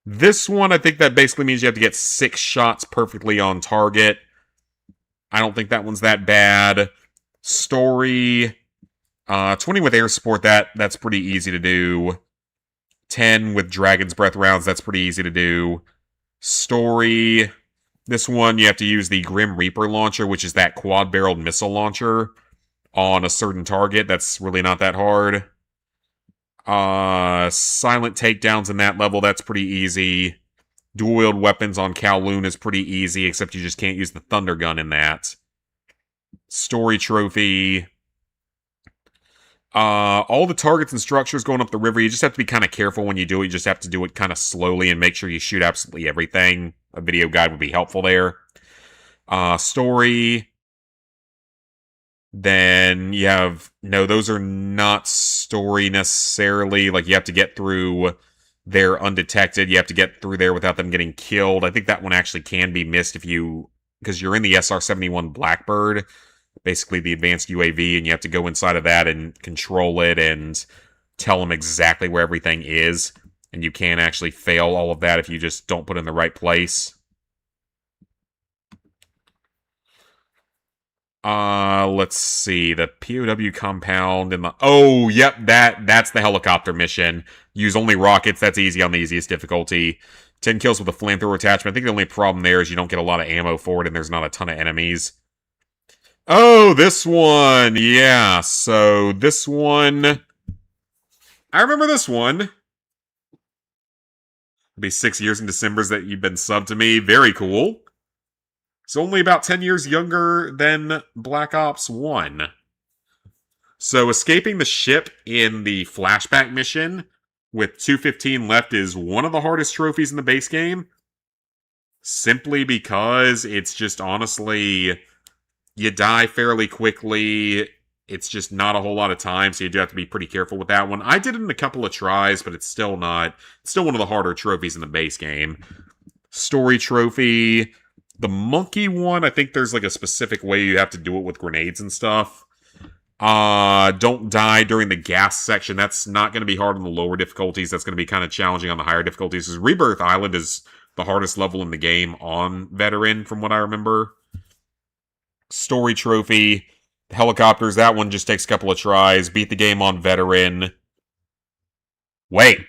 This one, I think that basically means you have to get 6 shots perfectly on target. I don't think that one's that bad. Story, 20 with air support, that's pretty easy to do. 10 with Dragon's Breath rounds, that's pretty easy to do. Story, this one you have to use the Grim Reaper launcher, which is that quad-barreled missile launcher on a certain target. That's really not that hard. Silent takedowns in that level, that's pretty easy. Dual-wield weapons on Kowloon is pretty easy, except you just can't use the Thunder Gun in that. Story trophy. All the targets and structures going up the river, you just have to be kind of careful when you do it. You just have to do it kind of slowly and make sure you shoot absolutely everything. A video guide would be helpful there. Story. Then you have... No, those are not story necessarily. Like, you have to get through there undetected. You have to get through there without them getting killed. I think that one actually can be missed if you... Because you're in the SR-71 Blackbird, basically the advanced UAV, and you have to go inside of that and control it and tell them exactly where everything is. And you can actually fail all of that if you just don't put it in the right place. Let's see. The POW compound and the... Oh, yep, that's the helicopter mission. Use only rockets. That's easy on the easiest difficulty. 10 kills with a flamethrower attachment. I think the only problem there is you don't get a lot of ammo for it and there's not a ton of enemies. Oh, this one. Yeah, so this one... I remember this one. It'll be 6 years in December that you've been subbed to me. Very cool. It's only about 10 years younger than Black Ops 1. So escaping the ship in the flashback mission with 2:15 left is one of the hardest trophies in the base game. simply because it's just honestly, you die fairly quickly. It's just not a whole lot of time, so you do have to be pretty careful with that one. I did it in a couple of tries, but it's still not. It's still one of the harder trophies in the base game. Story trophy. The monkey one, I think there's like a specific way you have to do it with grenades and stuff. Don't die during the gas section. That's not going to be hard on the lower difficulties. That's going to be kind of challenging on the higher difficulties. Because Rebirth Island is the hardest level in the game on Veteran, from what I remember. Story trophy. Helicopters, that one just takes a couple of tries. Beat the game on Veteran. Wait.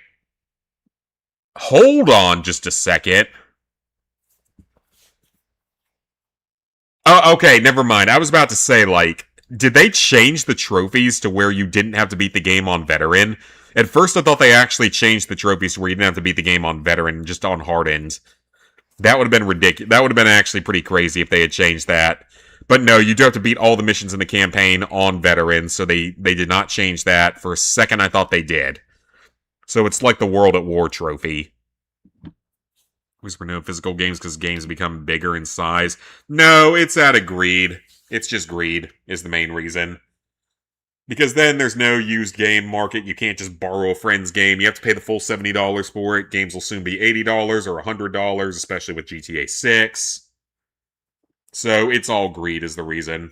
Hold on just a second. Oh, okay, never mind. I was about to say, like, did they change the trophies to where you didn't have to beat the game on Veteran? At first, I thought they actually changed the trophies to where you didn't have to beat the game on Veteran, just on Hardened. That would have been ridiculous. That would have been actually pretty crazy if they had changed that. But no, you do have to beat all the missions in the campaign on Veteran, so they did not change that. For a second, I thought they did. So it's like the World at War trophy. Was for no physical games because games become bigger in size. No, it's out of greed. It's just greed is the main reason. Because then there's no used game market. You can't just borrow a friend's game. You have to pay the full $70 for it. Games will soon be $80 or $100, especially with GTA 6. So it's all greed is the reason.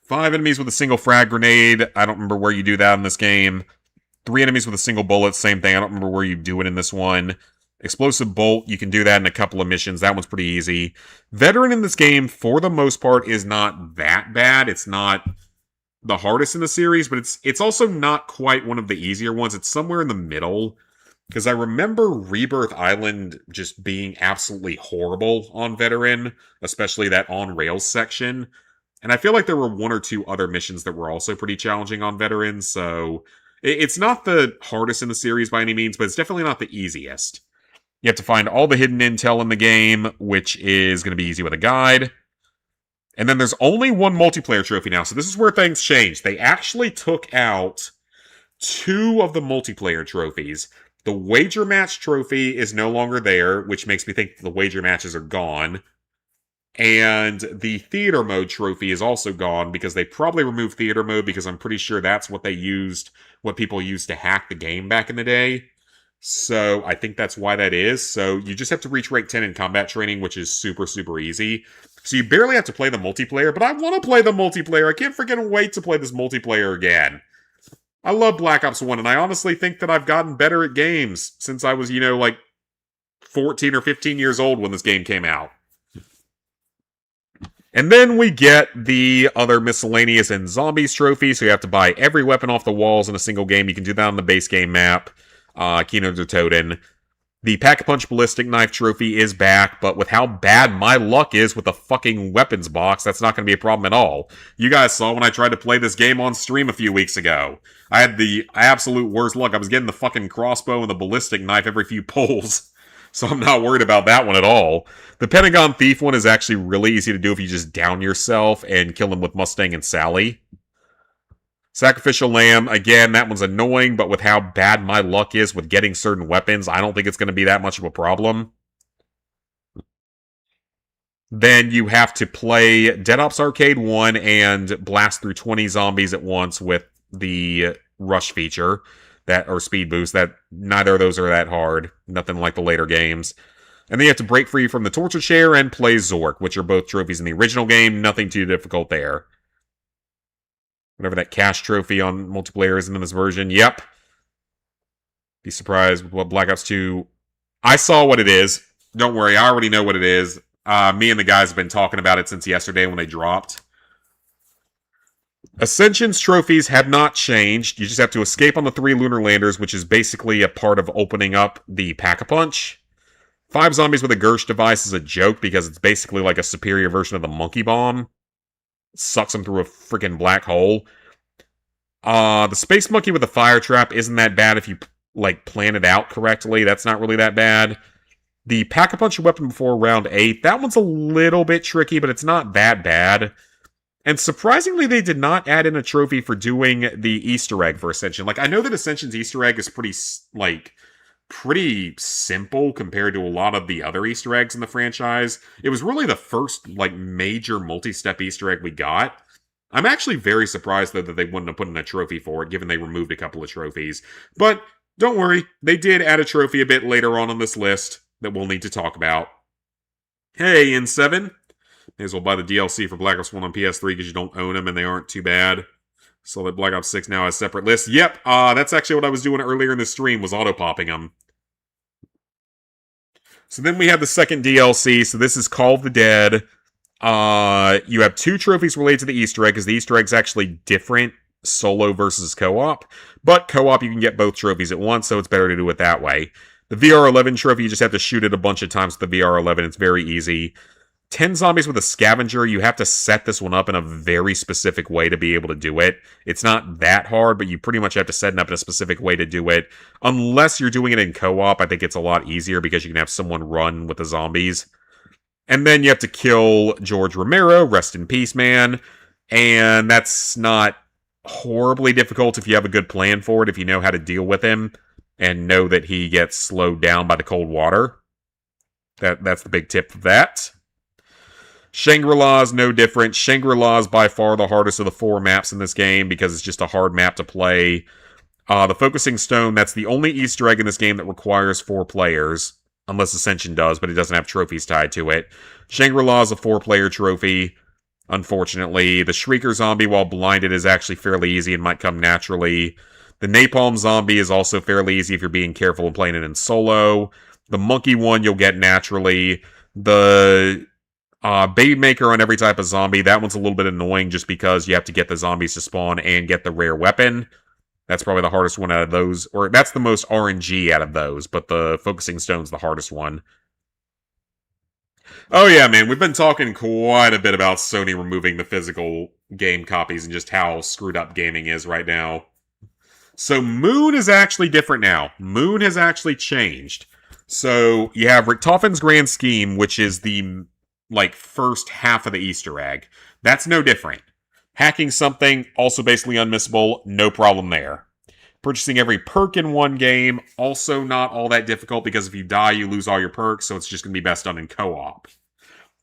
5 enemies with a single frag grenade. I don't remember where you do that in this game. 3 enemies with a single bullet. Same thing. I don't remember where you do it in this one. Explosive bolt, you can do that in a couple of missions. That one's pretty easy. Veteran in this game, for the most part, is not that bad. It's not the hardest in the series, but it's also not quite one of the easier ones. It's somewhere in the middle. Because I remember Rebirth Island just being absolutely horrible on Veteran, especially that on-rails section. And I feel like there were 1 or 2 other missions that were also pretty challenging on Veteran, so it's not the hardest in the series by any means, but it's definitely not the easiest. You have to find all the hidden intel in the game, which is going to be easy with a guide. And then there's only one multiplayer trophy now, so this is where things change. They actually took out 2 of the multiplayer trophies. The wager match trophy is no longer there, which makes me think the wager matches are gone. And the theater mode trophy is also gone because they probably removed theater mode because I'm pretty sure that's what people used to hack the game back in the day. So I think that's why that is. So you just have to reach rank 10 in combat training, which is super, super easy. So you barely have to play the multiplayer, but I want to play the multiplayer. I can't freaking wait to play this multiplayer again. I love Black Ops 1, and I honestly think that I've gotten better at games since I was, like 14 or 15 years old when this game came out. And then we get the other miscellaneous and zombies trophy, so you have to buy every weapon off the walls in a single game. You can do that on the base game map. Kino der Toten. The Pack-a-Punch Ballistic Knife trophy is back, but with how bad my luck is with the fucking weapons box, that's not going to be a problem at all. You guys saw when I tried to play this game on stream a few weeks ago. I had the absolute worst luck. I was getting the fucking crossbow and the ballistic knife every few pulls, so I'm not worried about that one at all. The Pentagon Thief one is actually really easy to do if you just down yourself and kill him with Mustang and Sally. Sacrificial Lamb, again, that one's annoying, but with how bad my luck is with getting certain weapons, I don't think it's going to be that much of a problem. Then you have to play Dead Ops Arcade 1 and blast through 20 zombies at once with the Rush feature, or Speed Boost. That neither of those are that hard. Nothing like the later games. And then you have to break free from the Torture Chair and play Zork, which are both trophies in the original game. Nothing too difficult there. Whatever that cash trophy on multiplayer is in this version. Yep. Be surprised with what Black Ops 2... I saw what it is. Don't worry, I already know what it is. Me and the guys have been talking about it since yesterday when they dropped. Ascension's trophies have not changed. You just have to escape on the 3 lunar landers, which is basically a part of opening up the Pack-a-Punch. 5 zombies with a Gersh device is a joke because it's basically like a superior version of the Monkey Bomb. Sucks them through a freaking black hole. The Space Monkey with the Fire Trap isn't that bad if you, plan it out correctly. That's not really that bad. The Pack-a-Punch weapon before round 8, that one's a little bit tricky, but it's not that bad. And surprisingly, they did not add in a trophy for doing the Easter egg for Ascension. I know that Ascension's Easter egg is pretty, pretty simple compared to a lot of the other Easter eggs in the franchise. It was really the first, like, major multi-step Easter egg we got. I'm actually very surprised, though, that they wouldn't have put in a trophy for it, given they removed a couple of trophies. But don't worry, they did add a trophy a bit later on this list that we'll need to talk about. Hey, N7. May as well buy the DLC for Black Ops 1 on PS3 because you don't own them and they aren't too bad. So that Black Ops 6 now has separate lists. Yep, that's actually what I was doing earlier in the stream, was auto-popping them. So then we have the second DLC. So this is Call of the Dead. You have 2 trophies related to the Easter egg, because the Easter egg's actually different solo versus co-op. But co-op, you can get both trophies at once, so it's better to do it that way. The VR11 trophy, you just have to shoot it a bunch of times with the VR11. It's very easy. 10 zombies with a scavenger, you have to set this one up in a very specific way to be able to do it. It's not that hard, but you pretty much have to set it up in a specific way to do it. Unless you're doing it in co-op, I think it's a lot easier because you can have someone run with the zombies. And then you have to kill George Romero, rest in peace, man. And that's not horribly difficult if you have a good plan for it, if you know how to deal with him, and know that he gets slowed down by the cold water. That's the big tip of that. Shangri-La is no different. Shangri-La is by far the hardest of the 4 maps in this game because it's just a hard map to play. The Focusing Stone, that's the only Easter egg in this game that requires 4 players. Unless Ascension does, but it doesn't have trophies tied to it. Shangri-La is a 4-player trophy, unfortunately. The Shrieker Zombie, while blinded, is actually fairly easy and might come naturally. The Napalm Zombie is also fairly easy if you're being careful and playing it in solo. The Monkey one you'll get naturally. The Baby Maker on every type of zombie, that one's a little bit annoying just because you have to get the zombies to spawn and get the rare weapon. That's probably the hardest one out of those, or that's the most RNG out of those, but the Focusing Stone's the hardest one. Oh yeah, man, we've been talking quite a bit about Sony removing the physical game copies and just how screwed up gaming is right now. So Moon is actually different now. Moon has actually changed. So you have Richtofen's Grand Scheme, which is the, like, first half of the Easter egg. That's no different. Hacking something, also basically unmissable, no problem there. Purchasing every perk in one game, also not all that difficult because if you die, you lose all your perks, so it's just going to be best done in co-op.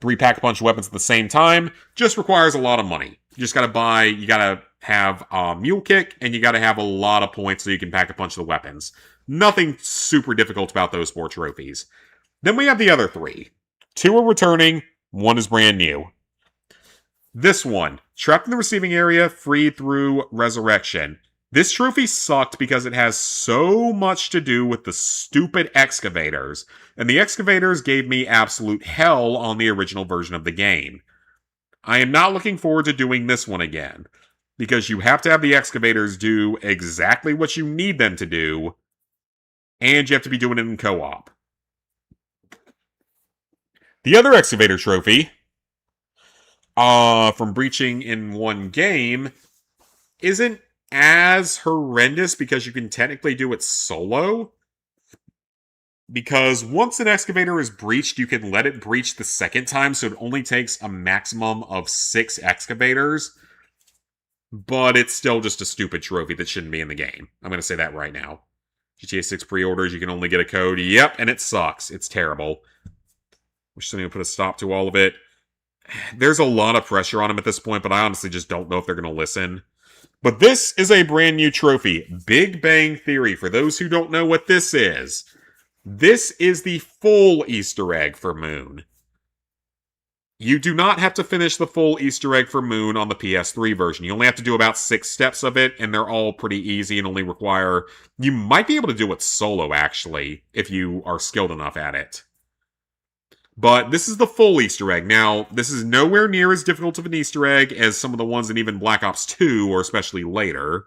3 pack-a-punch weapons at the same time, just requires a lot of money. You just gotta buy, you gotta have a Mule Kick, and you gotta have a lot of points so you can pack-a-punch the weapons. Nothing super difficult about those 4 trophies. Then we have the other 3. 2 are returning, 1 is brand new. This one, trapped in the receiving area, freed through resurrection. This trophy sucked because it has so much to do with the stupid excavators, and the excavators gave me absolute hell on the original version of the game. I am not looking forward to doing this one again, because you have to have the excavators do exactly what you need them to do, and you have to be doing it in co-op. The other excavator trophy, from breaching in one game, isn't as horrendous because you can technically do it solo. Because once an excavator is breached, you can let it breach the second time, so it only takes a maximum of 6 excavators. But it's still just a stupid trophy that shouldn't be in the game. I'm going to say that right now. GTA 6 pre-orders, you can only get a code. Yep, and it sucks. It's terrible. Wish somebody would put a stop to all of it. There's a lot of pressure on them at this point, but I honestly just don't know if they're going to listen. But this is a brand new trophy. Big Bang Theory. For those who don't know what this is the full Easter egg for Moon. You do not have to finish the full Easter egg for Moon on the PS3 version. You only have to do about 6 steps of it, and they're all pretty easy and only require... You might be able to do it solo, actually, if you are skilled enough at it. But this is the full Easter egg. Now, this is nowhere near as difficult of an Easter egg as some of the ones in even Black Ops 2, or especially later.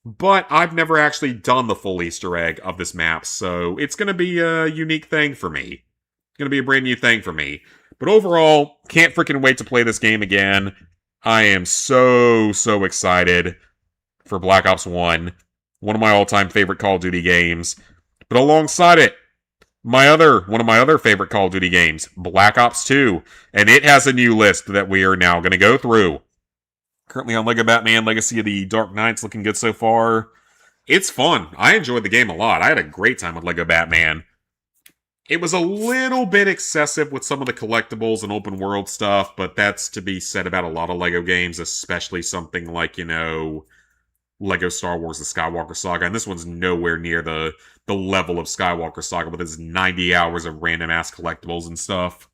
But I've never actually done the full Easter egg of this map, so it's going to be a unique thing for me. It's going to be a brand new thing for me. But overall, can't freaking wait to play this game again. I am so excited for Black Ops 1. One of my all-time favorite Call of Duty games. But alongside it, one of my other favorite Call of Duty games, Black Ops 2, and it has a new list that we are now going to go through. Currently on LEGO Batman Legacy of the Dark Knights, looking good so far. It's fun. I enjoyed the game a lot. I had a great time with Lego Batman. It was a little bit excessive with some of the collectibles and open world stuff, but that's to be said about a lot of Lego games, especially something like, Lego Star Wars The Skywalker Saga, and this one's nowhere near the level of Skywalker Saga with its 90 hours of random ass collectibles and stuff.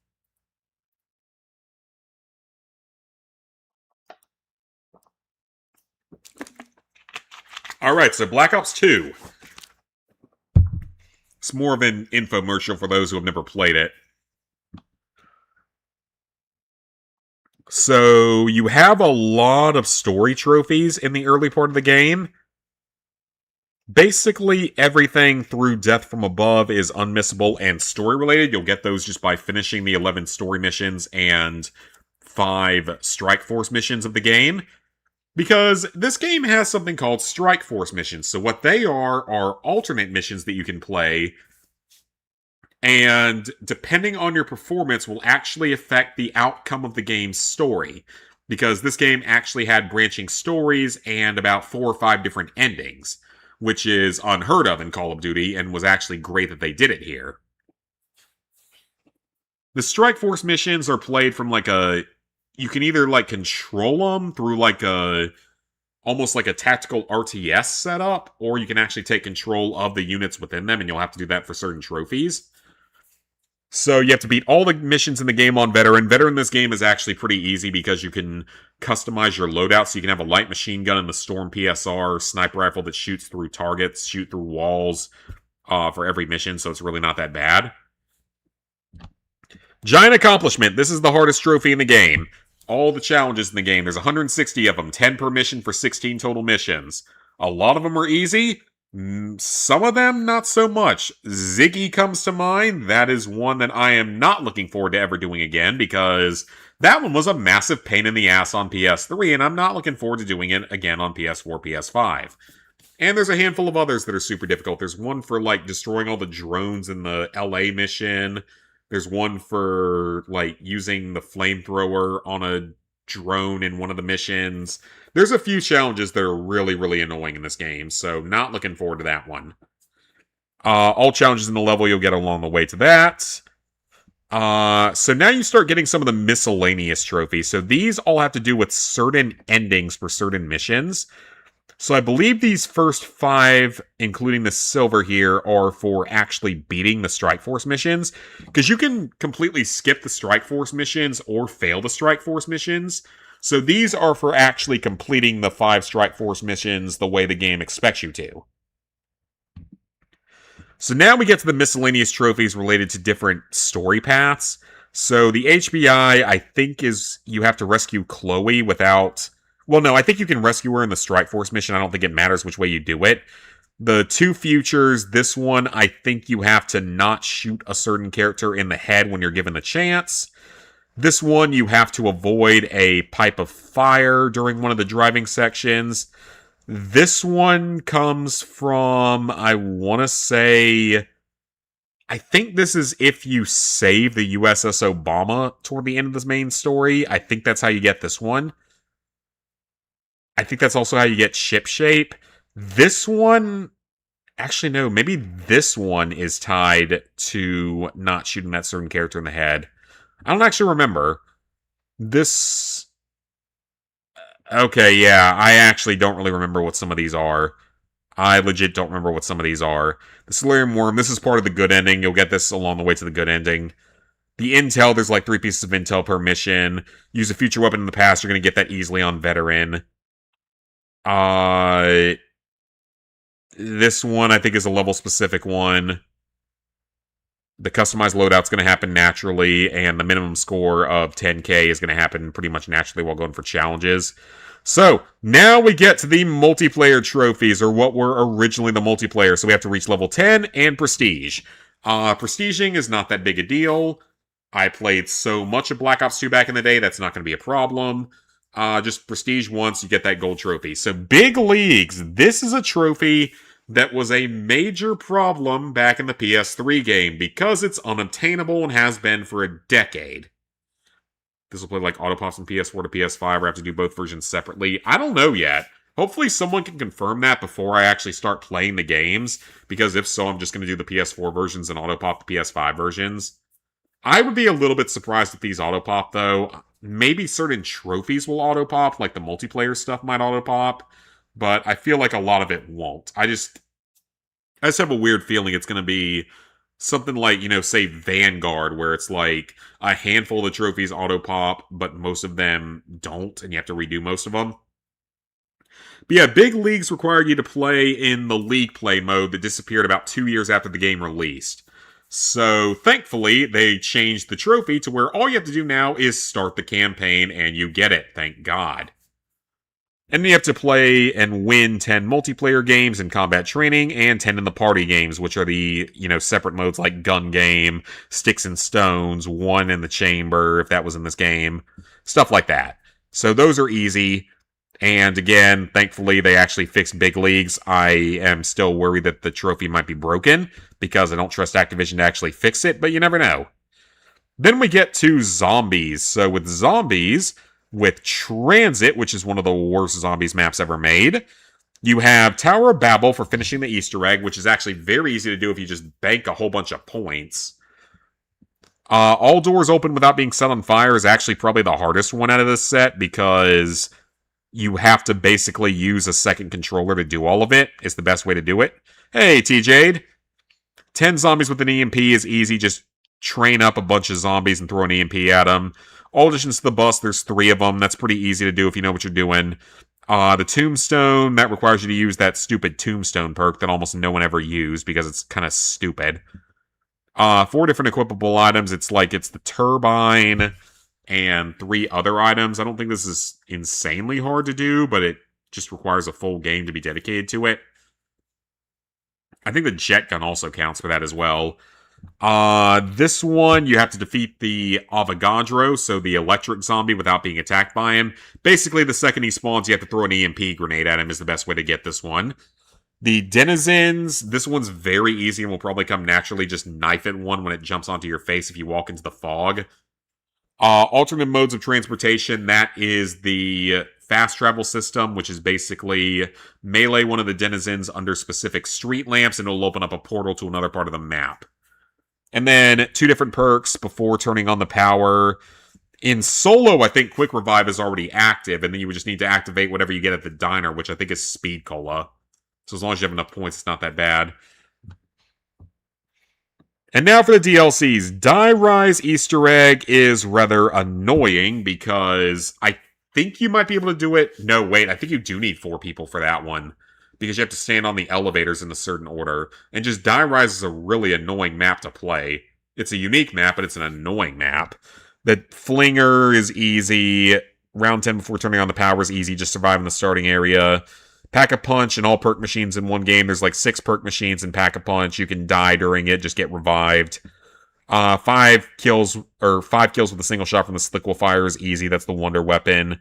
Alright, so Black Ops 2. It's more of an infomercial for those who have never played it. So, you have a lot of story trophies in the early part of the game. Basically, everything through Death from Above is unmissable and story related. You'll get those just by finishing the 11 story missions and 5 Strike Force missions of the game. Because this game has something called Strike Force missions. So what they are alternate missions that you can play, and depending on your performance will actually affect the outcome of the game's story. Because this game actually had branching stories and about 4 or 5 different endings, which is unheard of in Call of Duty and was actually great that they did it here. The Strike Force missions are played from you can either control them through almost like a tactical RTS setup, or you can actually take control of the units within them, and you'll have to do that for certain trophies. So you have to beat all the missions in the game on Veteran. Veteran in this game is actually pretty easy because you can customize your loadout, so you can have a light machine gun in the Storm PSR, sniper rifle that shoots through targets, shoot through walls for every mission, so it's really not that bad. Giant Accomplishment. This is the hardest trophy in the game. All the challenges in the game. There's 160 of them, 10 per mission for 16 total missions. A lot of them are easy. Some of them, not so much. Ziggy comes to mind. That is one that I am not looking forward to ever doing again, because that one was a massive pain in the ass on PS3, and I'm not looking forward to doing it again on PS4, PS5. And there's a handful of others that are super difficult. There's one for, destroying all the drones in the LA mission. There's one for, using the flamethrower on a drone in one of the missions. There's a few challenges that are really, really annoying in this game, so not looking forward to that one. All challenges in the level you'll get along the way to that. So now you start getting some of the miscellaneous trophies. So these all have to do with certain endings for certain missions. So I believe these first 5, including the silver here, are for actually beating the Strike Force missions. Because you can completely skip the Strike Force missions or fail the Strike Force missions. So these are for actually completing the 5 Strike Force missions the way the game expects you to. So now we get to the miscellaneous trophies related to different story paths. So the HBI, I think, is you have to rescue Chloe without... Well, no, I think you can rescue her in the Strike Force mission. I don't think it matters which way you do it. The 2 futures, this one, I think you have to not shoot a certain character in the head when you're given the chance. This one, you have to avoid a pipe of fire during one of the driving sections. This one comes from, I want to say... I think this is if you save the USS Obama toward the end of this main story. I think that's how you get this one. I think that's also how you get Ship Shape. This one... Actually, no. Maybe this one is tied to not shooting that certain character in the head. I don't actually remember. This... Okay, yeah. I actually don't really remember what some of these are. I legit don't remember what some of these are. The Solarium Worm, this is part of the good ending. You'll get this along the way to the good ending. The intel, there's 3 pieces of intel per mission. Use a future weapon in the past, you're going to get that easily on Veteran. This one, I think, is a level-specific one. The customized loadout's going to happen naturally, and the minimum score of 10k is going to happen pretty much naturally while going for challenges. So, now we get to the multiplayer trophies, or what were originally the multiplayer. So we have to reach level 10 and Prestige. Prestiging is not that big a deal. I played so much of Black Ops 2 back in the day, that's not going to be a problem. Just Prestige once, you get that gold trophy. So, Big Leagues. This is a trophy that was a major problem back in the PS3 game, because it's unobtainable and has been for a decade. This will play like Autopops from PS4 to PS5, or have to do both versions separately. I don't know yet. Hopefully someone can confirm that before I actually start playing the games, because if so, I'm just going to do the PS4 versions and autopop the PS5 versions. I would be a little bit surprised if these autopop, though. Maybe certain trophies will autopop, like the multiplayer stuff might autopop, but I feel like a lot of it won't. I just have a weird feeling it's going to be something like, say Vanguard, where it's like a handful of the trophies autopop, but most of them don't, and you have to redo most of them. But yeah, big leagues required you to play in the league play mode that disappeared about 2 years after the game released. So thankfully, they changed the trophy to where all you have to do now is start the campaign and you get it, thank God. And then you have to play and win 10 multiplayer games in combat training and 10 in the party games, which are the, separate modes like gun game, sticks and stones, one in the chamber, if that was in this game, stuff like that. So those are easy. And again, thankfully, they actually fixed big leagues. I am still worried that the trophy might be broken because I don't trust Activision to actually fix it, but you never know. Then we get to zombies. So with zombies, with Transit, which is one of the worst zombies maps ever made, you have Tower of Babel for finishing the Easter egg, which is actually very easy to do if you just bank a whole bunch of points. All doors open without being set on fire is actually probably the hardest one out of this set because you have to basically use a second controller to do all of it. Is the best way to do it. Hey, TJ. 10 zombies with an EMP is easy. Just train up a bunch of zombies and throw an EMP at them. All additions to the bus, there's 3 of them. That's pretty easy to do if you know what you're doing. The Tombstone, that requires you to use that stupid Tombstone perk that almost no one ever used because it's kind of stupid. 4 different equipable items. It's the turbine and 3 other items. I don't think this is insanely hard to do, but it just requires a full game to be dedicated to it. I think the jet gun also counts for that as well. This one, you have to defeat the Avogadro, so the electric zombie, without being attacked by him. Basically, the second he spawns, you have to throw an EMP grenade at him is the best way to get this one. The Denizens, this one's very easy and will probably come naturally. Just knife at one when it jumps onto your face if you walk into the fog. Alternate modes of transportation, that is the fast travel system, which is basically melee one of the denizens under specific street lamps and it'll open up a portal to another part of the map. And then 2 different perks before turning on the power. In solo, I think Quick Revive is already active, and then you would just need to activate whatever you get at the diner, which I think is Speed Cola. So as long as you have enough points, it's not that bad. And now for the DLCs. Die Rise Easter Egg is rather annoying because I think you might be able to do it. No, wait, I think you do need 4 people for that one because you have to stand on the elevators in a certain order. And just Die Rise is a really annoying map to play. It's a unique map, but it's an annoying map. The Flinger is easy. Round 10 before turning on the power is easy. Just survive in the starting area. Pack-a-Punch and all perk machines in one game. There's 6 perk machines in Pack-a-Punch. You can die during it, just get revived. 5 kills with a single shot from the Sliquifire is easy. That's the wonder weapon.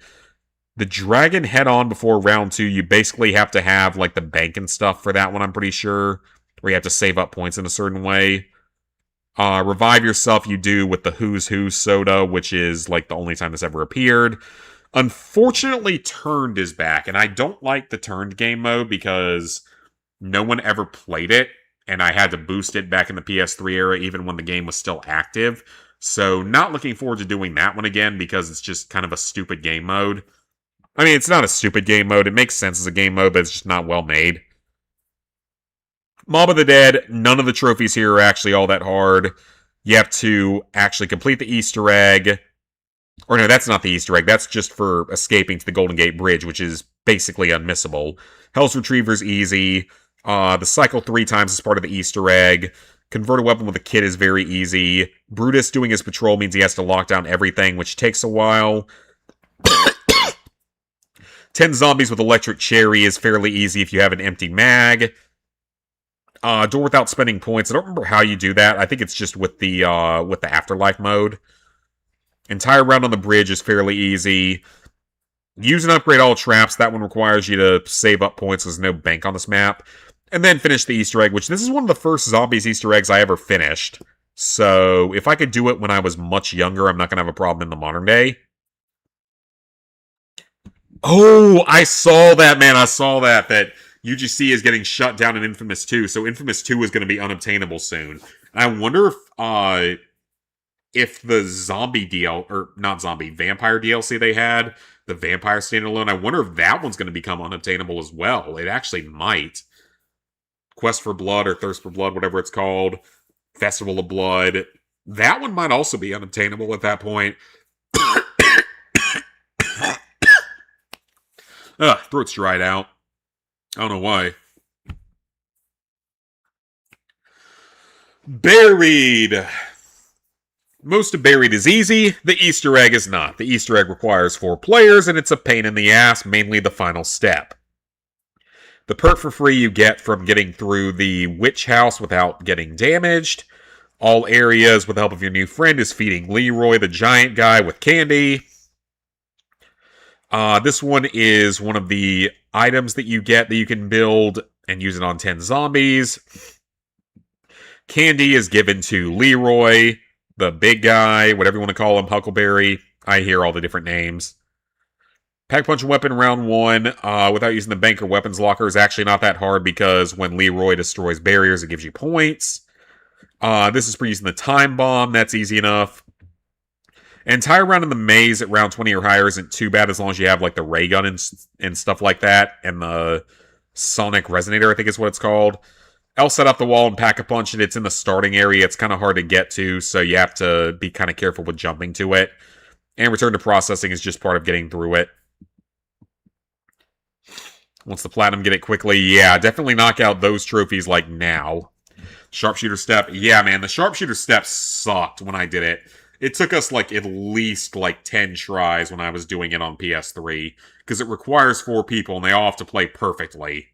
The Dragon head-on before round 2, you basically have to have the bank and stuff for that one, I'm pretty sure. Where you have to save up points in a certain way. Revive yourself you do with the Who's Who soda, which is the only time this ever appeared. Unfortunately, Turned is back, and I don't like the Turned game mode because no one ever played it, and I had to boost it back in the PS3 era even when the game was still active. So not looking forward to doing that one again because it's just kind of a stupid game mode. I mean, it's not a stupid game mode. It makes sense as a game mode, but it's just not well made. Mob of the Dead, none of the trophies here are actually all that hard. You have to actually complete the Easter egg. Or no, that's not the Easter egg. That's just for escaping to the Golden Gate Bridge, which is basically unmissable. Hell's Retriever's easy. The cycle 3 times is part of the Easter egg. Convert a weapon with a kit is very easy. Brutus doing his patrol means he has to lock down everything, which takes a while. 10 zombies with electric cherry is fairly easy if you have an empty mag. Door without spending points. I don't remember how you do that. I think it's just with the afterlife mode. Entire round on the bridge is fairly easy. Use and upgrade all traps. That one requires you to save up points. There's no bank on this map. And then finish the Easter egg, which this is one of the first zombies Easter eggs I ever finished. So if I could do it when I was much younger, I'm not going to have a problem in the modern day. Oh, I saw that, man. I saw that UGC is getting shut down in Infamous 2, so Infamous 2 is going to be unobtainable soon. I wonder if the zombie DL or not zombie vampire DLC they had, the vampire standalone, I wonder if that one's going to become unobtainable as well. It actually might. Quest for Blood or Thirst for Blood, whatever it's called, Festival of Blood. That one might also be unobtainable at that point. Ugh, throat's dried out. I don't know why. Buried. Most of Buried is easy, the Easter egg is not. The Easter egg requires 4 players, and it's a pain in the ass, mainly the final step. The perk for free you get from getting through the witch house without getting damaged. All areas with the help of your new friend is feeding Leroy, the giant guy, with candy. This one is one of the items that you get that you can build and use it on 10 zombies. Candy is given to Leroy, the big guy, whatever you want to call him, Huckleberry. I hear all the different names. Pack Punch Weapon round 1 without using the banker weapons locker is actually not that hard because when Leroy destroys barriers, it gives you points. This is for using the time bomb. That's easy enough. Entire round in the maze at round 20 or higher isn't too bad as long as you have like the ray gun and stuff like that. And the sonic resonator, I think is what it's called. I'll set up the wall and pack a punch, and it's in the starting area. It's kind of hard to get to, so you have to be kind of careful with jumping to it. And return to processing is just part of getting through it. Once the platinum, get it quickly. Yeah, definitely knock out those trophies like now. Sharpshooter step. Yeah, man, the sharpshooter step sucked when I did it. It took us like at least like 10 tries when I was doing it on PS3. Because it requires 4 people, and they all have to play perfectly.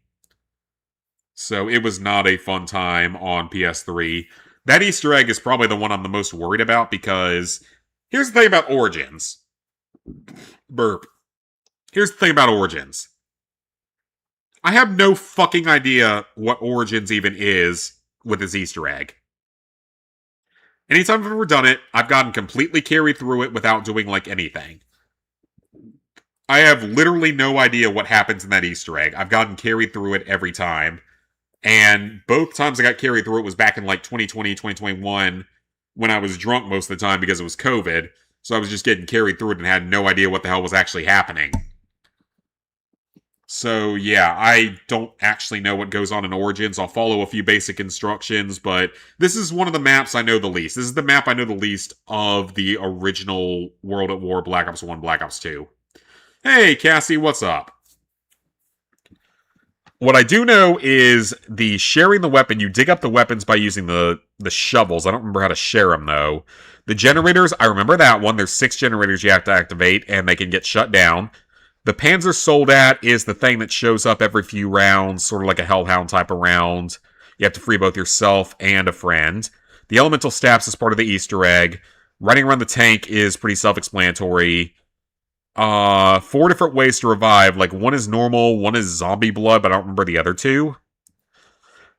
So it was not a fun time on PS3. That Easter egg is probably the one I'm the most worried about because here's the thing about Origins. Burp. Here's the thing about Origins. I have no fucking idea what Origins even is with this Easter egg. Anytime I've ever done it, I've gotten completely carried through it without doing like anything. I have literally no idea what happens in that Easter egg. I've gotten carried through it every time. And both times I got carried through it was back in like 2020, 2021, when I was drunk most of the time because it was COVID. So I was just getting carried through it and had no idea what the hell was actually happening. So yeah, I don't actually know what goes on in Origins. I'll follow a few basic instructions, but this is one of the maps I know the least. This is the map I know the least of the original World at War, Black Ops 1, Black Ops 2. Hey, Cassie, what's up? What I do know is the sharing the weapon. You dig up the weapons by using the shovels. I don't remember how to share them, though. The generators, I remember that one. There's 6 generators you have to activate, and they can get shut down. The Panzer Soldat is the thing that shows up every few rounds, sort of like a Hellhound type of round. You have to free both yourself and a friend. The Elemental Staffs is part of the Easter egg. Running around the tank is pretty self-explanatory. 4 different ways to revive. Like, one is normal, one is zombie blood, but I don't remember the other 2.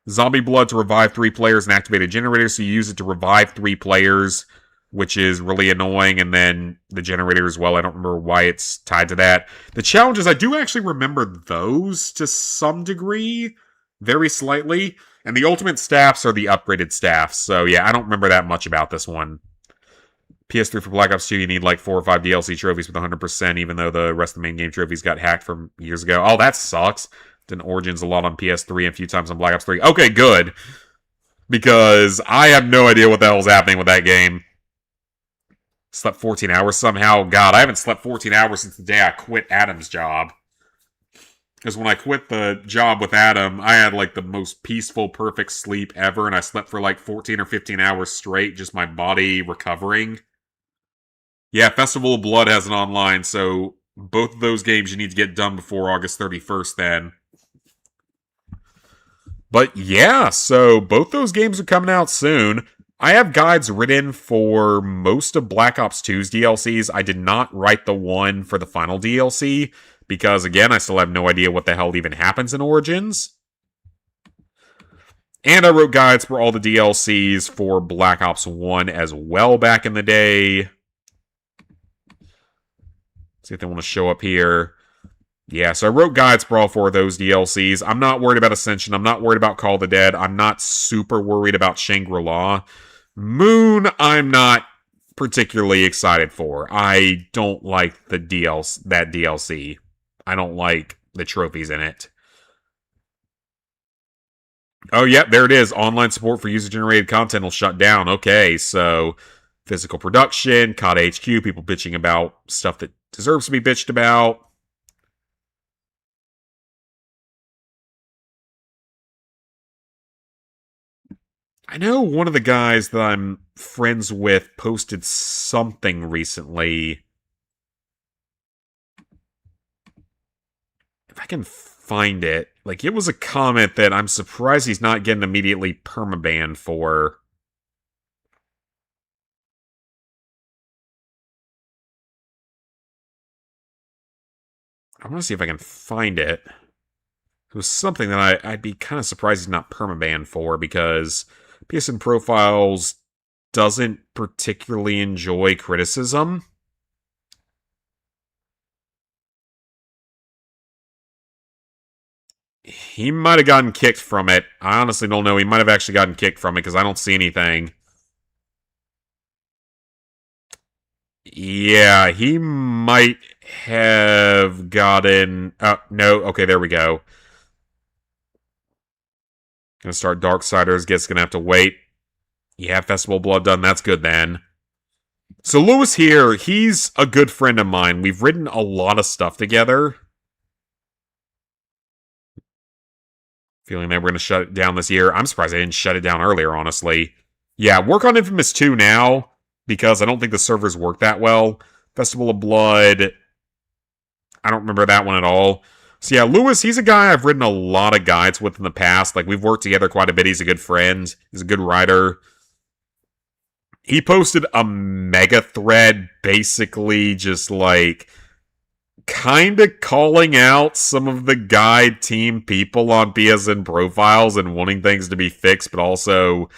Zombie blood to revive 3 players and activate a generator, so you use it to revive 3 players, which is really annoying, and then the generator as well. I don't remember why it's tied to that. The challenges, I do actually remember those to some degree, very slightly, and the ultimate staffs are the upgraded staffs, so yeah, I don't remember that much about this one. PS3 for Black Ops 2, you need like 4 or 5 DLC trophies with 100%, even though the rest of the main game trophies got hacked from years ago. Oh, that sucks. Did Origins a lot on PS3 and a few times on Black Ops 3. Okay, good. Because I have no idea what the hell's happening with that game. Slept 14 hours somehow. God, I haven't slept 14 hours since the day I quit Adam's job. Because when I quit the job with Adam, I had like the most peaceful, perfect sleep ever, and I slept for like 14 or 15 hours straight, just my body recovering. Yeah, Festival of Blood has an online, so both of those games you need to get done before August 31st then. But yeah, so both those games are coming out soon. I have guides written for most of Black Ops 2's DLCs. I did not write the one for the final DLC, because again, I still have no idea what the hell even happens in Origins. And I wrote guides for all the DLCs for Black Ops 1 as well back in the day. See if they want to show up here. Yeah, so I wrote guides for all 4 of those DLCs. I'm not worried about Ascension. I'm not worried about Call of the Dead. I'm not super worried about Shangri-La. Moon, I'm not particularly excited for. I don't like the that DLC. I don't like the trophies in it. Oh, yep, there it is. Online support for user-generated content will shut down. Okay, so physical production, COD HQ, people bitching about stuff that deserves to be bitched about. I know one of the guys that I'm friends with posted something recently. If I can find it. Like, it was a comment that I'm surprised he's not getting immediately permabanned for. I want to see if I can find it. It was something that I'd be kind of surprised he's not permabanned for, because PSN Profiles doesn't particularly enjoy criticism. He might have gotten kicked from it. I honestly don't know. He might have actually gotten kicked from it, because I don't see anything. Yeah, he might have gotten... Oh, no. Okay, there we go. Gonna start Darksiders. Guess gonna have to wait. Yeah, Festival of Blood done. That's good then. So Lewis here, he's a good friend of mine. We've written a lot of stuff together. Feeling that we're gonna shut it down this year. I'm surprised I didn't shut it down earlier, honestly. Yeah, work on Infamous 2 now, because I don't think the servers work that well. Festival of Blood, I don't remember that one at all. So yeah, Lewis, he's a guy I've written a lot of guides with in the past. Like, we've worked together quite a bit. He's a good friend. He's a good writer. He posted a mega thread, basically just like kind of calling out some of the guide team people on PSN Profiles and wanting things to be fixed, but also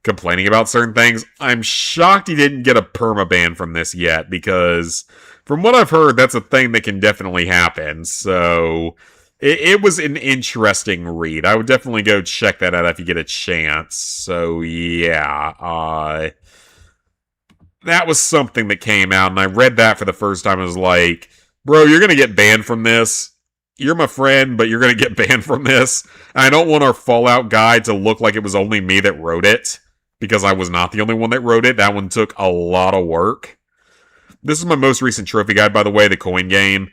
complaining about certain things. I'm shocked he didn't get a permaban from this yet, because from what I've heard, that's a thing that can definitely happen. So it was an interesting read. I would definitely go check that out if you get a chance. So yeah, that was something that came out, and I read that for the first time. I was like, bro, you're gonna get banned from this. You're my friend, but you're gonna get banned from this. And I don't want our Fallout guide to look like it was only me that wrote it, because I was not the only one that wrote it. That one took a lot of work. This is my most recent trophy guide, by the way, the coin game.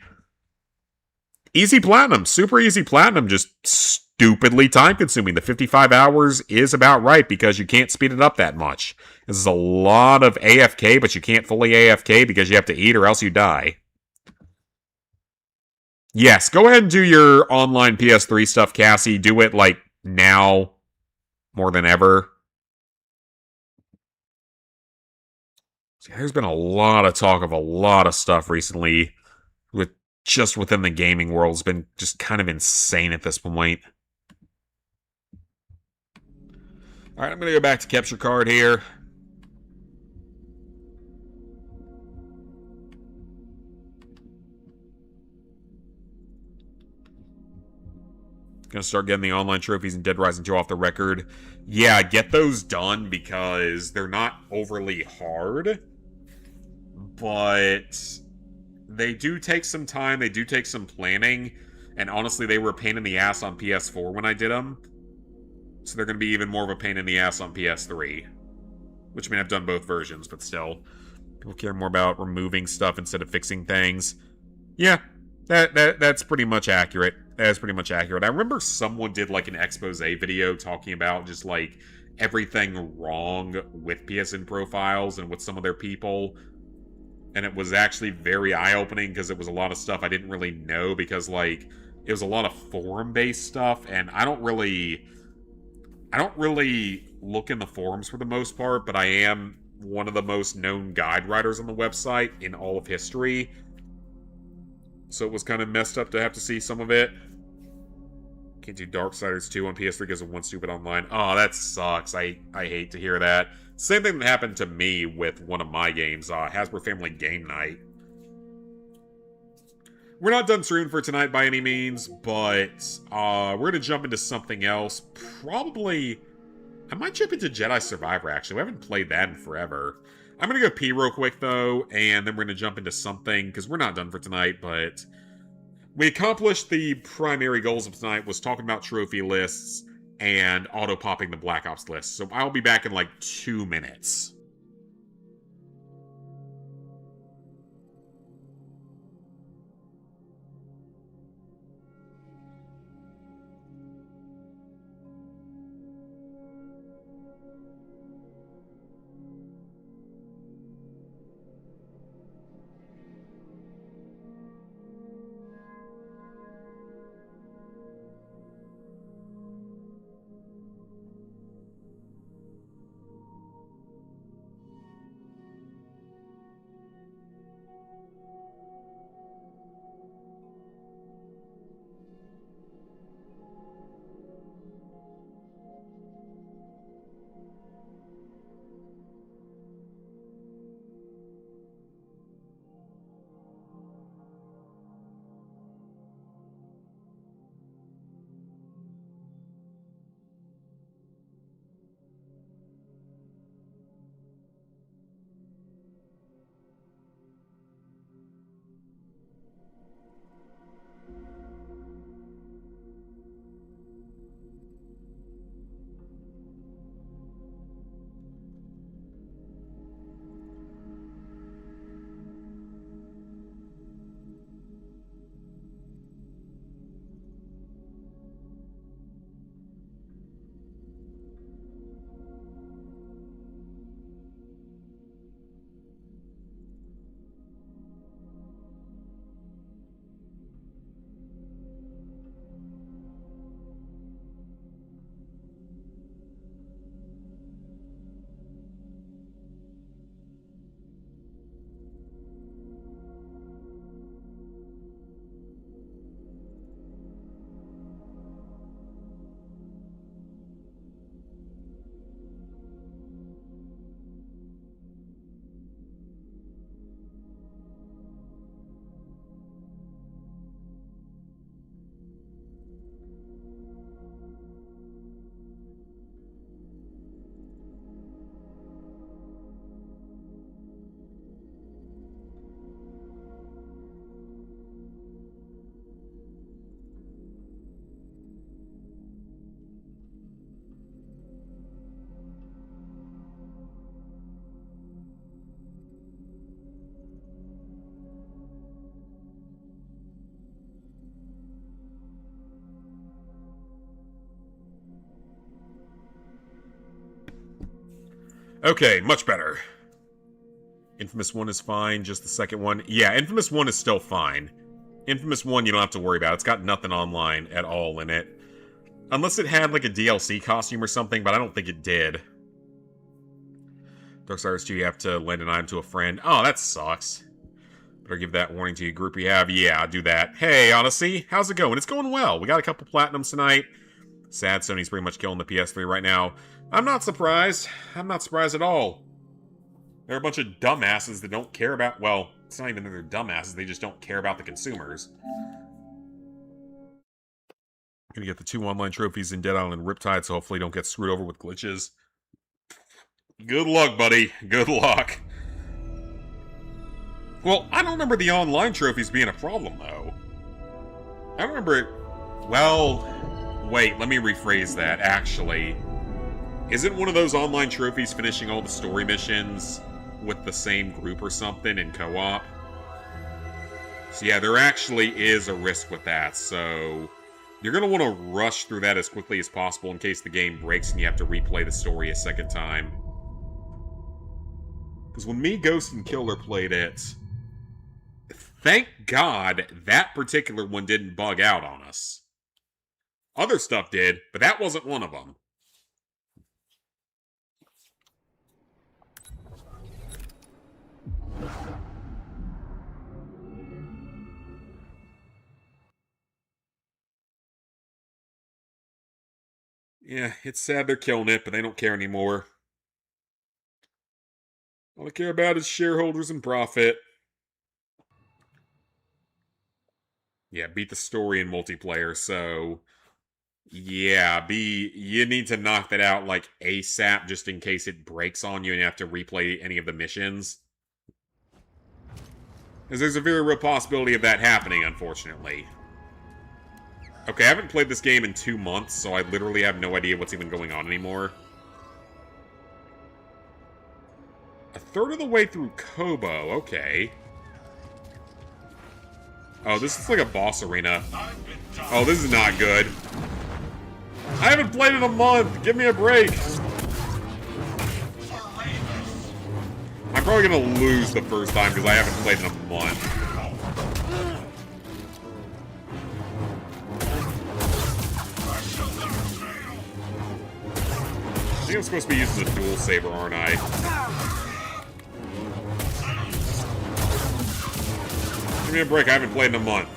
Easy platinum, super easy platinum, just stupidly time consuming. The 55 hours is about right, because you can't speed it up that much. This is a lot of AFK, but you can't fully AFK because you have to eat or else you die. Yes, go ahead and do your online PS3 stuff, Cassie. Do it, like, now more than ever. See, there's been a lot of talk of a lot of stuff recently with just within the gaming world. It's been just kind of insane at this point. Alright, I'm going to go back to capture card here. Gonna start getting the online trophies and Dead Rising 2 off the record. Yeah, get those done, because they're not overly hard, but they do take some time, they do take some planning, and honestly, they were a pain in the ass on PS4 when I did them, so they're gonna be even more of a pain in the ass on PS3. Which, I mean, I've done both versions, but still. People care more about removing stuff instead of fixing things. Yeah, that's pretty much accurate. That's pretty much accurate. I remember someone did like an expose video talking about just like everything wrong with PSN Profiles and with some of their people. And it was actually very eye-opening, because it was a lot of stuff I didn't really know, because like it was a lot of forum-based stuff, and I don't really look in the forums for the most part, but I am one of the most known guide writers on the website in all of history. So it was kind of messed up to have to see some of it. Can't do Darksiders 2 on PS3 because of one stupid online. Oh, that sucks. I hate to hear that. Same thing that happened to me with one of my games, Hasbro Family Game Night. we're not done streaming for tonight by any means, but we're gonna jump into something else. Probably, I might jump into Jedi Survivor, actually. We haven't played that in forever. I'm gonna go pee real quick, though, and then we're gonna jump into something, because we're not done for tonight, but we accomplished the primary goals of tonight, was talking about trophy lists and auto-popping the Black Ops list. So I'll be back in like 2 minutes. Okay, much better. Infamous 1 is fine, just the second one. Yeah, Infamous 1 is still fine. Infamous 1 you don't have to worry about. It's got nothing online at all in it. Unless it had like a DLC costume or something, but I don't think it did. Darksiders 2, you have to lend an item to a friend. Oh, that sucks. Better give that warning to your group you have. Yeah, do that. Hey, Odyssey, how's it going? It's going well. We got a couple platinums tonight. Sad Sony's pretty much killing the PS3 right now. I'm not surprised. I'm not surprised at all. They're a bunch of dumbasses that don't care about... Well, it's not even that they're dumbasses. They just don't care about the consumers. Gonna get the 2 online trophies in Dead Island and Riptide, so hopefully don't get screwed over with glitches. Good luck, buddy. Good luck. Well, I don't remember the online trophies being a problem, though. I remember it... Well... Wait, let me rephrase that, actually. Isn't one of those online trophies finishing all the story missions with the same group or something in co-op? So yeah, there actually is a risk with that, so... You're going to want to rush through that as quickly as possible in case the game breaks and you have to replay the story a second time. Because when me, Ghost, and Killer played it... Thank God that particular one didn't bug out on us. Other stuff did, but that wasn't one of them. Yeah, it's sad they're killing it, but they don't care anymore. All they care about is shareholders and profit. Yeah, beat the story in multiplayer, so... Yeah, you need to knock that out, like, ASAP, just in case it breaks on you and you have to replay any of the missions. Because there's a very real possibility of that happening, unfortunately. Okay, I haven't played this game in 2 months, so I literally have no idea what's even going on anymore. A third of the way through Kobo, okay. Oh, this is like a boss arena. Oh, this is not good. I haven't played in a month! Give me a break! I'm probably gonna lose the first time because I haven't played in a month. I think I'm supposed to be using the dual saber, aren't I? Give me a break, I haven't played in a month.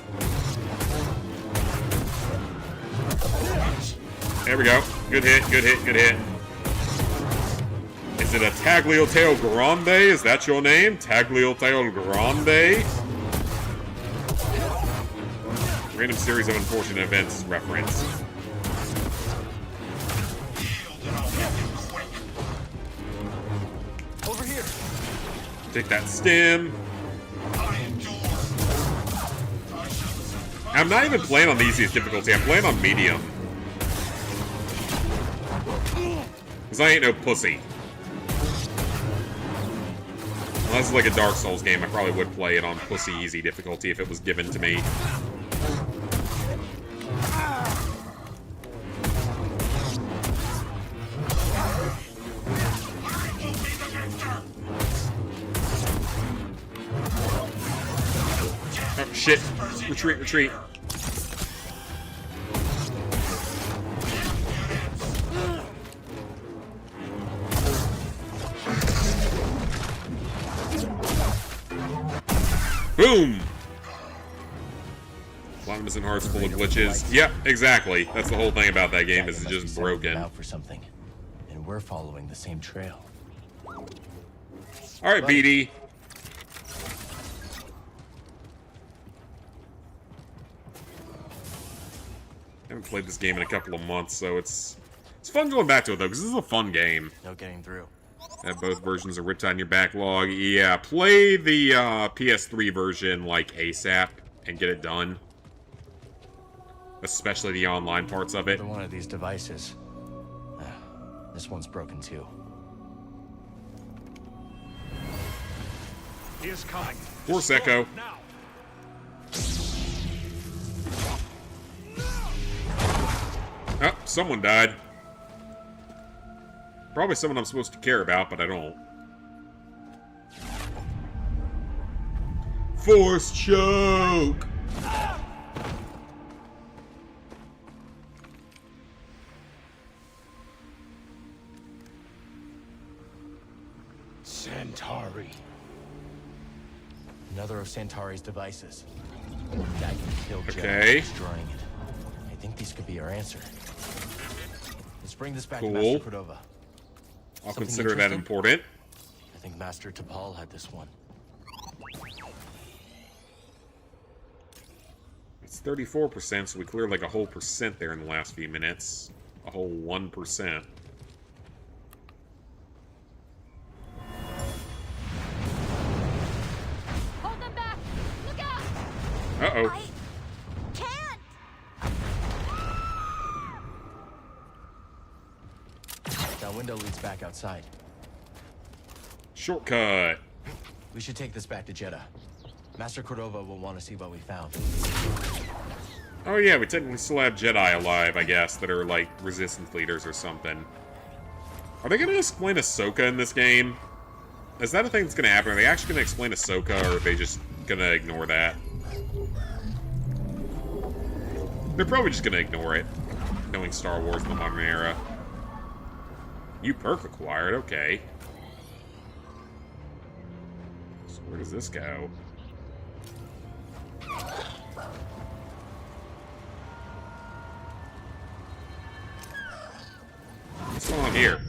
There we go. Good hit, good hit, good hit. Is it a Tagliatelle Grande? Is that your name? Tagliatelle Grande? Random series of unfortunate events reference. Over here. Take that stim. I'm not even playing on the easiest difficulty. I'm playing on medium. Because I ain't no pussy. Unless it's like a Dark Souls game, I probably would play it on pussy easy difficulty if it was given to me. Oh, shit. Retreat, retreat. Boom! Platinum and Hearts full of glitches. Yep, exactly. That's the whole thing about that game, is it's just broken. Out for something, and we're following the same trail. Alright, BD. I haven't played this game in a couple of months, so it's fun going back to it, though, because this is a fun game. No getting through. Have both versions of Riptide in your backlog. Yeah, play the PS3 version, like, ASAP, and get it done. Especially the online parts of it. Another one of these devices. This one's broken, too. He is coming. Force Echo. Now. Oh, someone died. Probably someone I'm supposed to care about, but I don't. Force choke! Centauri. Another of Centauri's devices. That can kill Jedi Okay. by destroying it. I think these could be our answer. Let's bring this back Cool. to Master Cordova. I'll Something consider that interesting? important. I think Master T'Pol had this one. It's 34%, so we cleared like a whole percent there in the last few minutes. A whole 1%. Hold them back! Look out! Uh-oh. I can't! That window leads back outside. Shortcut. We should take this back to Jeddah. Master Cordova will want to see what we found. Oh yeah, we technically still have Jedi alive, I guess, that are like resistance leaders or something. Are they going to explain Ahsoka in this game? Is that a thing that's going to happen? Are they actually going to explain Ahsoka, or are they just going to ignore that? They're probably just going to ignore it, knowing Star Wars in the modern era. You perk acquired, okay. So where does this go? What's going on here?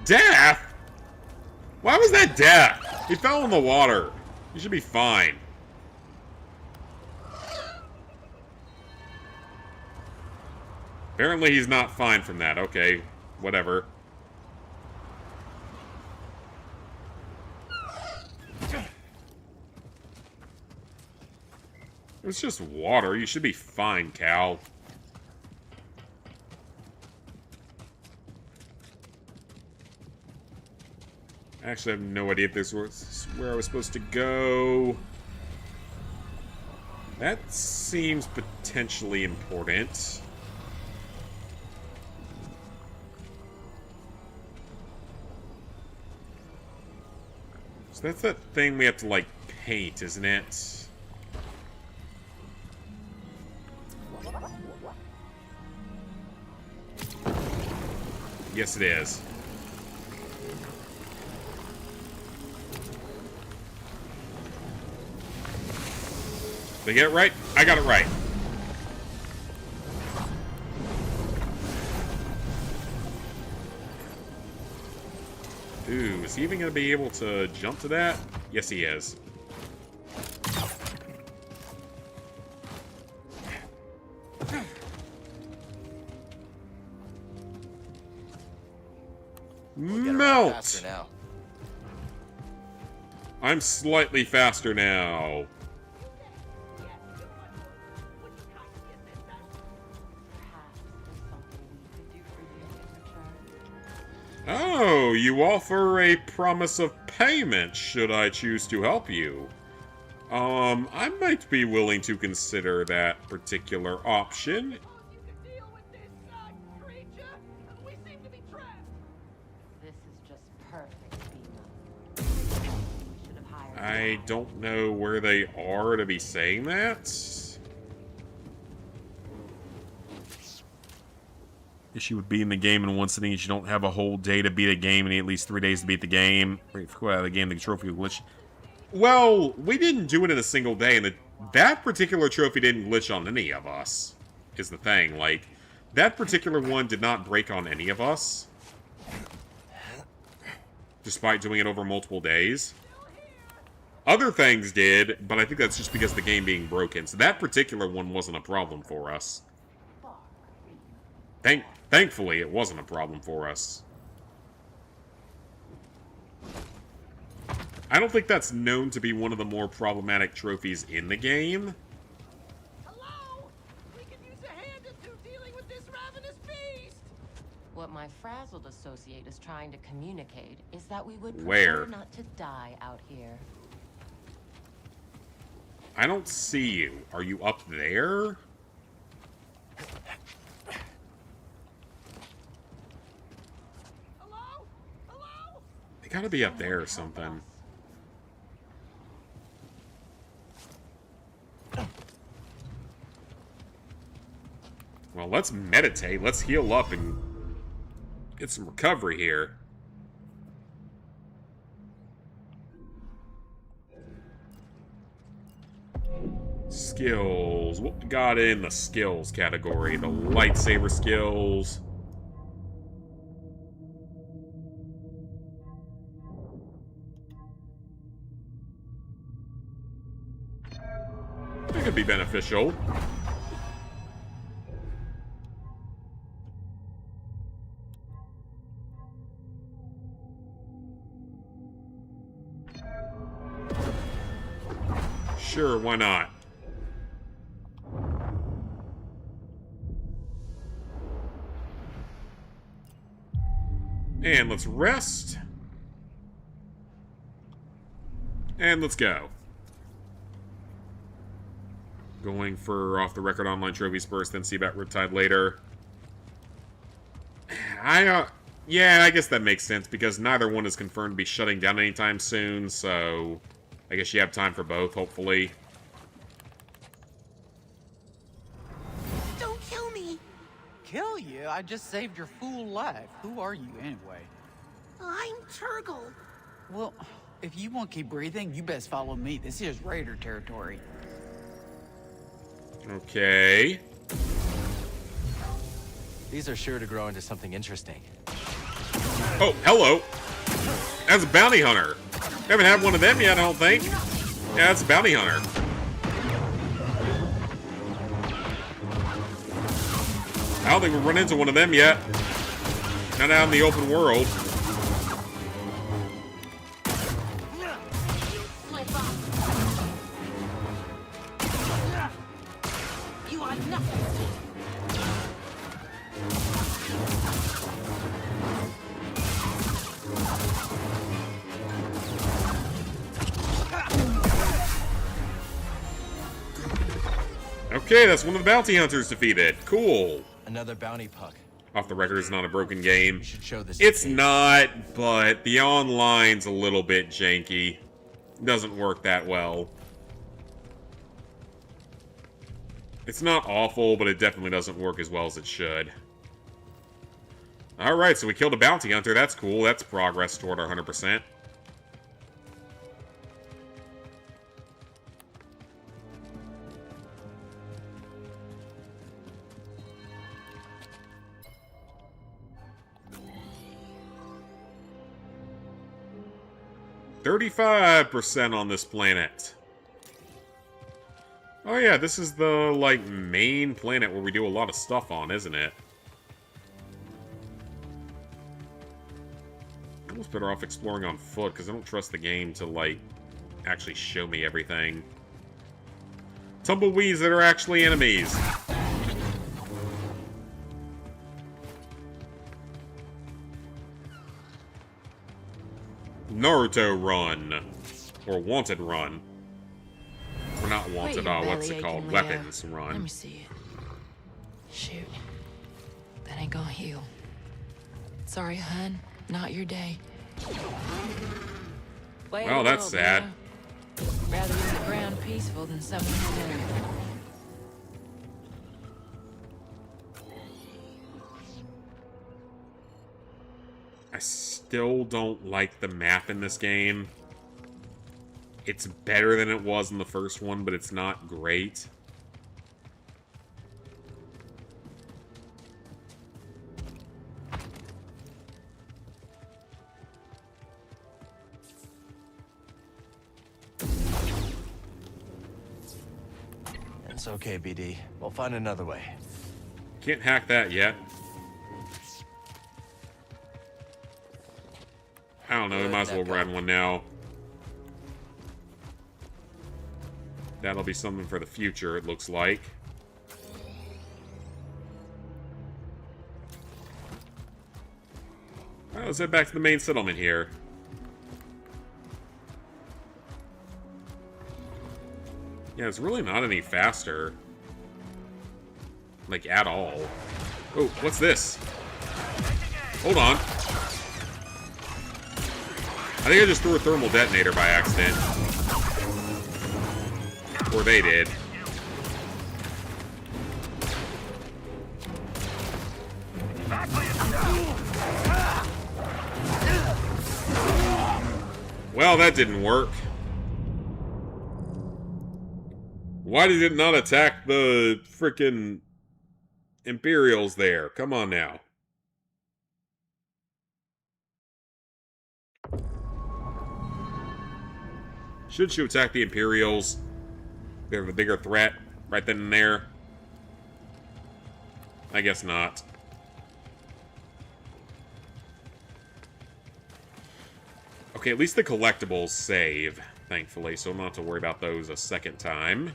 Death? Why was that death? He fell in the water. You should be fine. Apparently he's not fine from that. Okay, whatever. It's just water. You should be fine, Cal. Actually, I have no idea if this was where I was supposed to go. That seems potentially important. So that's that thing we have to, like, paint, isn't it? Yes, it is. Did I get it right? I got it right. Ooh, is he even going to be able to jump to that? Yes, he is. Melt! Faster now. I'm slightly faster now. Oh, you offer a promise of payment should I choose to help you. I might be willing to consider that particular option. I don't know where they are to be saying that. Issue with beating the game in one sitting is you don't have a whole day to beat a game and need at least 3 days to beat the game. Wait, for the game, the trophy glitch. Well, we didn't do it in a single day, and that particular trophy didn't glitch on any of us, is the thing. Like, that particular one did not break on any of us, despite doing it over multiple days. Other things did, but I think that's just because of the game being broken. So that particular one wasn't a problem for us. Thankfully, it wasn't a problem for us. I don't think that's known to be one of the more problematic trophies in the game. Hello? We can use a hand or two dealing with this ravenous beast. What my frazzled associate is trying to communicate is that we would prefer Where? not to die out here. I don't see you. Are you up there? Hello? Hello? They gotta be up there or something. Well, let's meditate. Let's heal up and get some recovery here. Skills. What we got in the skills category? The lightsaber skills. That could be beneficial. Sure, why not? And let's rest. And let's go. Going for off-the-record online trophies first, then see about Riptide later. Yeah, I guess that makes sense, because neither one is confirmed to be shutting down anytime soon, so I guess you have time for both, hopefully. Don't kill me. Kill you? I just saved your fool life. Who are you, anyway? I'm Turgle. Well, if you want to keep breathing, you best follow me. This is Raider territory. Okay. These are sure to grow into something interesting. Oh, hello. That's a bounty hunter. Haven't had one of them yet, I don't think. Yeah, that's a bounty hunter. don't think we've run into one of them yet. Not out in the open world. Slip up. You are nothing. Okay, that's one of the bounty hunters defeated. Cool. Another bounty puck. Off the record, it's not a broken game. We should show this. It's to Kate. not, but the online's a little bit janky. It doesn't work that well. It's not awful, but it definitely doesn't work as well as it should. Alright, so we killed a bounty hunter. That's cool. That's progress toward our 100%. %35% on this planet. Oh yeah, this is the, like, main planet where we do a lot of stuff on, isn't it? I'm almost better off exploring on foot, because I don't trust the game to, like, actually show me everything. Tumbleweeds that are actually enemies. Naruto Run. Or Wanted Run. Or not Wanted, what's it called? Weapons Run. Let me see it. Shoot. That ain't gonna heal. Sorry, hun. Not your day. Well, that's sad. Rather in the ground peaceful than someone dead. I still don't like the map in this game. It's better than it was in the first one, but it's not great. It's okay, BD. We'll find another way. Can't hack that yet. I don't know, we might as well ride one now. That'll be something for the future, it looks like. Alright, let's head back to the main settlement here. Yeah, it's really not any faster. Like, at all. Oh, what's this? Hold on. I think I just threw a thermal detonator by accident. Or they did. Well, that didn't work. Why did it not attack the frickin' Imperials there? Come on now. Should you attack the Imperials? They're the bigger threat right then and there. I guess not. Okay, at least the collectibles save, thankfully, so I'm not have to worry about those a second time.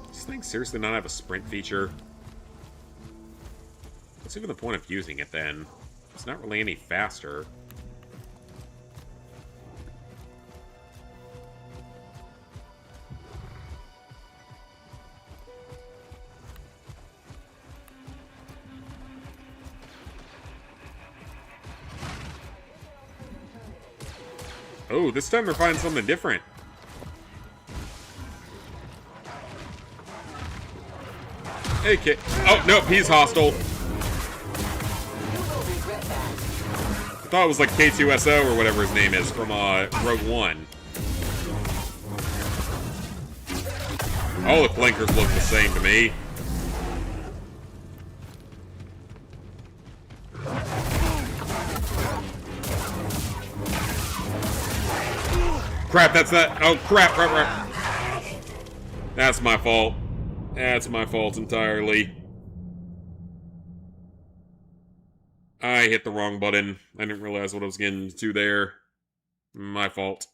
Does this thing seriously not have a sprint feature? What's even the point of using it then? It's not really any faster. Oh, this time we're finding something different. Hey, kid. Oh, nope, he's hostile. I thought it was like K2SO or whatever his name is from Rogue One. All the flankers look the same to me. crap, that's that. Oh, crap, crap. That's my fault. That's my fault entirely. I hit the wrong button. I didn't realize what I was getting to there. My fault.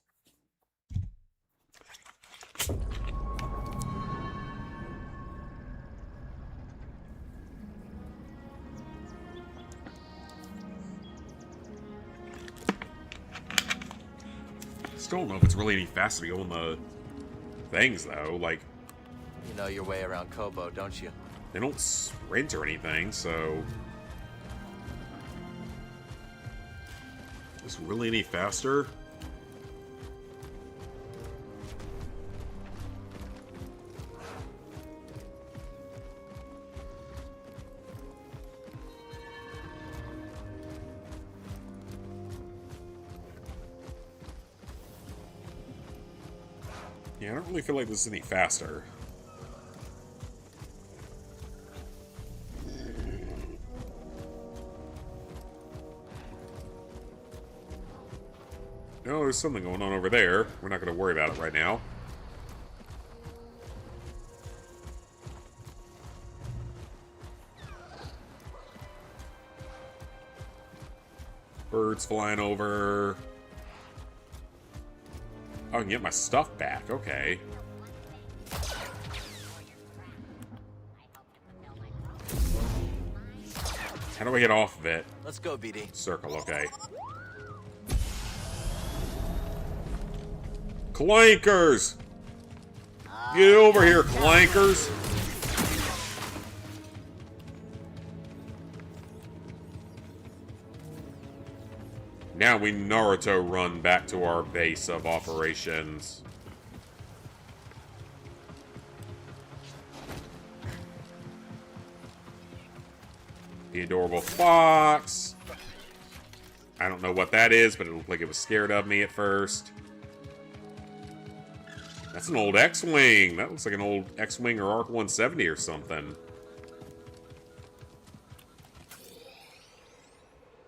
Still don't know if it's really any faster to go on the things, though. Like, You know your way around Kobo, don't you? they don't sprint or anything, so... Is it really any faster? Yeah, I don't really feel like this is any faster. Oh, there's something going on over there. We're not going to worry about it right now. Birds flying over. Oh, I can get my stuff back. Okay. How do I get off of it? Let's go, BD. Circle, okay. Clankers! Get over here, clankers! Now we Naruto run back to our base of operations. The adorable fox. I don't know what that is, but it looked like it was scared of me at first. That's an old X-Wing. That looks like an old X-Wing or ARC-170 or something.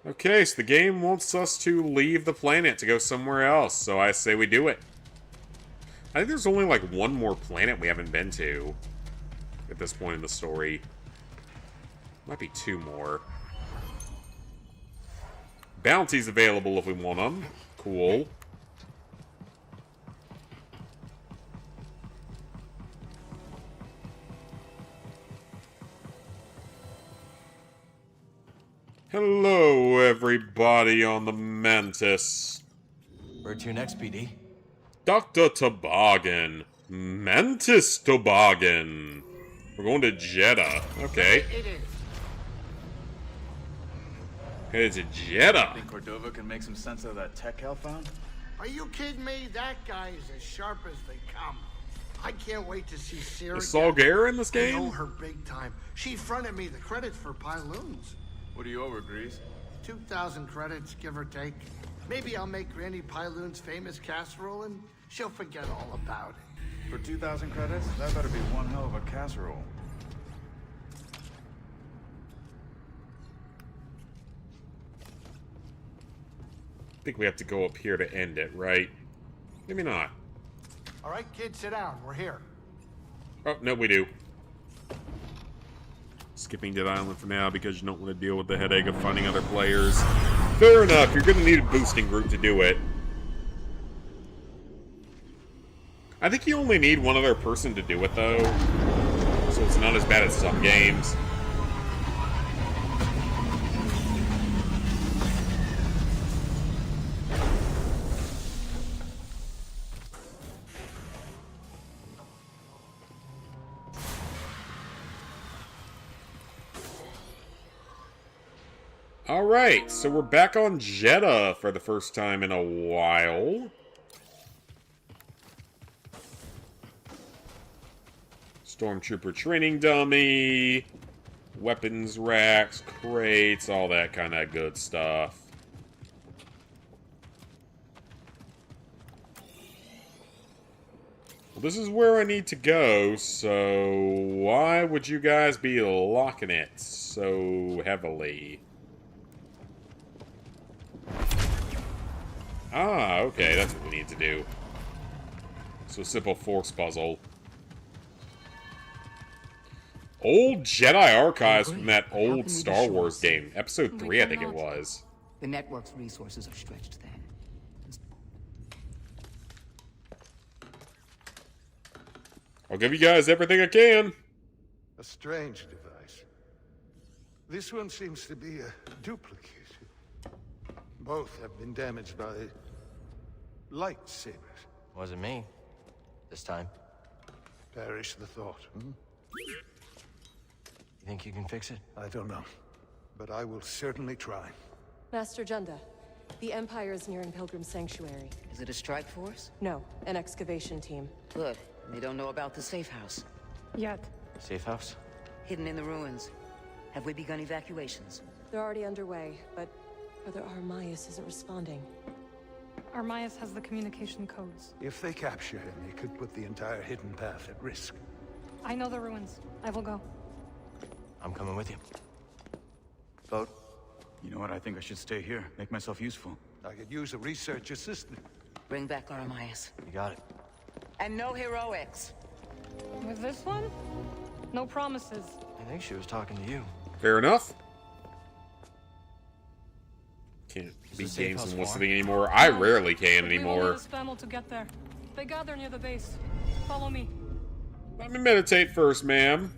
Okay, so the game wants us to leave the planet to go somewhere else, so I say we do it. I think there's only like one more planet we haven't been to at this point in the story. Might be two more. Bounties available if we want them. Cool. Hello, everybody on the Mantis. Where to next, BD? Dr. Toboggan. Mantis Toboggan. We're going to Jeddah. Okay. Headed to Jeddah. Think Cordova can make some sense of that tech Hal found? Are you kidding me? That guy is as sharp as they come. I can't wait to see Sarah. Is Saul Guerra in this I know game? her big time. She fronted me the credits for Pyloons. What do you owe her, Grease? 2,000 credits, give or take. Maybe I'll make Granny Pyloon's famous casserole and she'll forget all about it. For 2,000 credits? That better be one hell of a casserole. I think we have to go up here to end it, right? Maybe not. All right, kids, sit down. We're here. Oh, no, we do. Skipping Dead Island for now because you don't want to deal with the headache of finding other players. Fair enough, you're going to need a boosting group to do it. I think you only need one other person to do it, though. So it's not as bad as some games. Alright, so we're back on Jeddah for the first time in a while. Stormtrooper training dummy, weapons racks, crates, all that kind of good stuff. Well, this is where I need to go, so why would you guys be locking it so heavily? Ah, okay, that's what we need to do. So simple force puzzle. Old Jedi archives from that But how old can we be Star sure Wars it's safe? game. Episode 3, I think it was. The network's resources are stretched thin. I'll give you guys everything I can. A strange device. This one seems to be a duplicate. Both have been damaged by lightsabers. Wasn't me. This time. Perish the thought. You think you can fix it? I don't know. But I will certainly try. Master Junda, the Empire is nearing Pilgrim Sanctuary. Is it a strike force? No, an excavation team. Good. They don't know about the safe house. Yet. Safe house? Hidden in the ruins. Have we begun evacuations? They're already underway, but Brother Armias isn't responding. Armias has the communication codes. If they capture him, he could put the entire hidden path at risk. I know the ruins. I will go. I'm coming with you. Vote. You know what? I think I should stay here. Make myself useful. I could use a research assistant. Bring back Armias. You got it. And no heroics. With this one? No promises. I think she was talking to you. Fair enough. Can't Is beat the safe games house and far? listening anymore. I rarely can But we will anymore. need a spamel to get there. They gather near the base. Follow me. Let me meditate first, ma'am.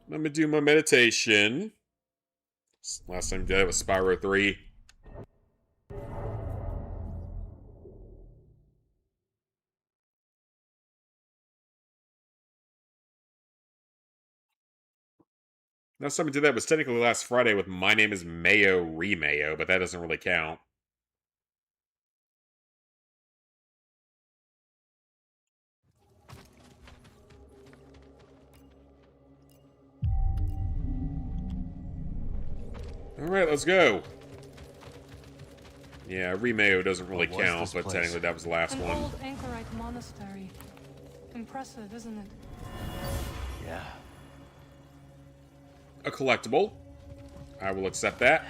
Let me do my meditation. Last time I did it was Spyro 3. Last time I did that was technically last Friday with My Name is Mayo Remayo, but that doesn't really count. Alright, let's go. Yeah, Remayo doesn't really What was count, this but place? technically that was the last An one. old anchorite monastery. Impressive, isn't it? Yeah. A collectible. I will accept that.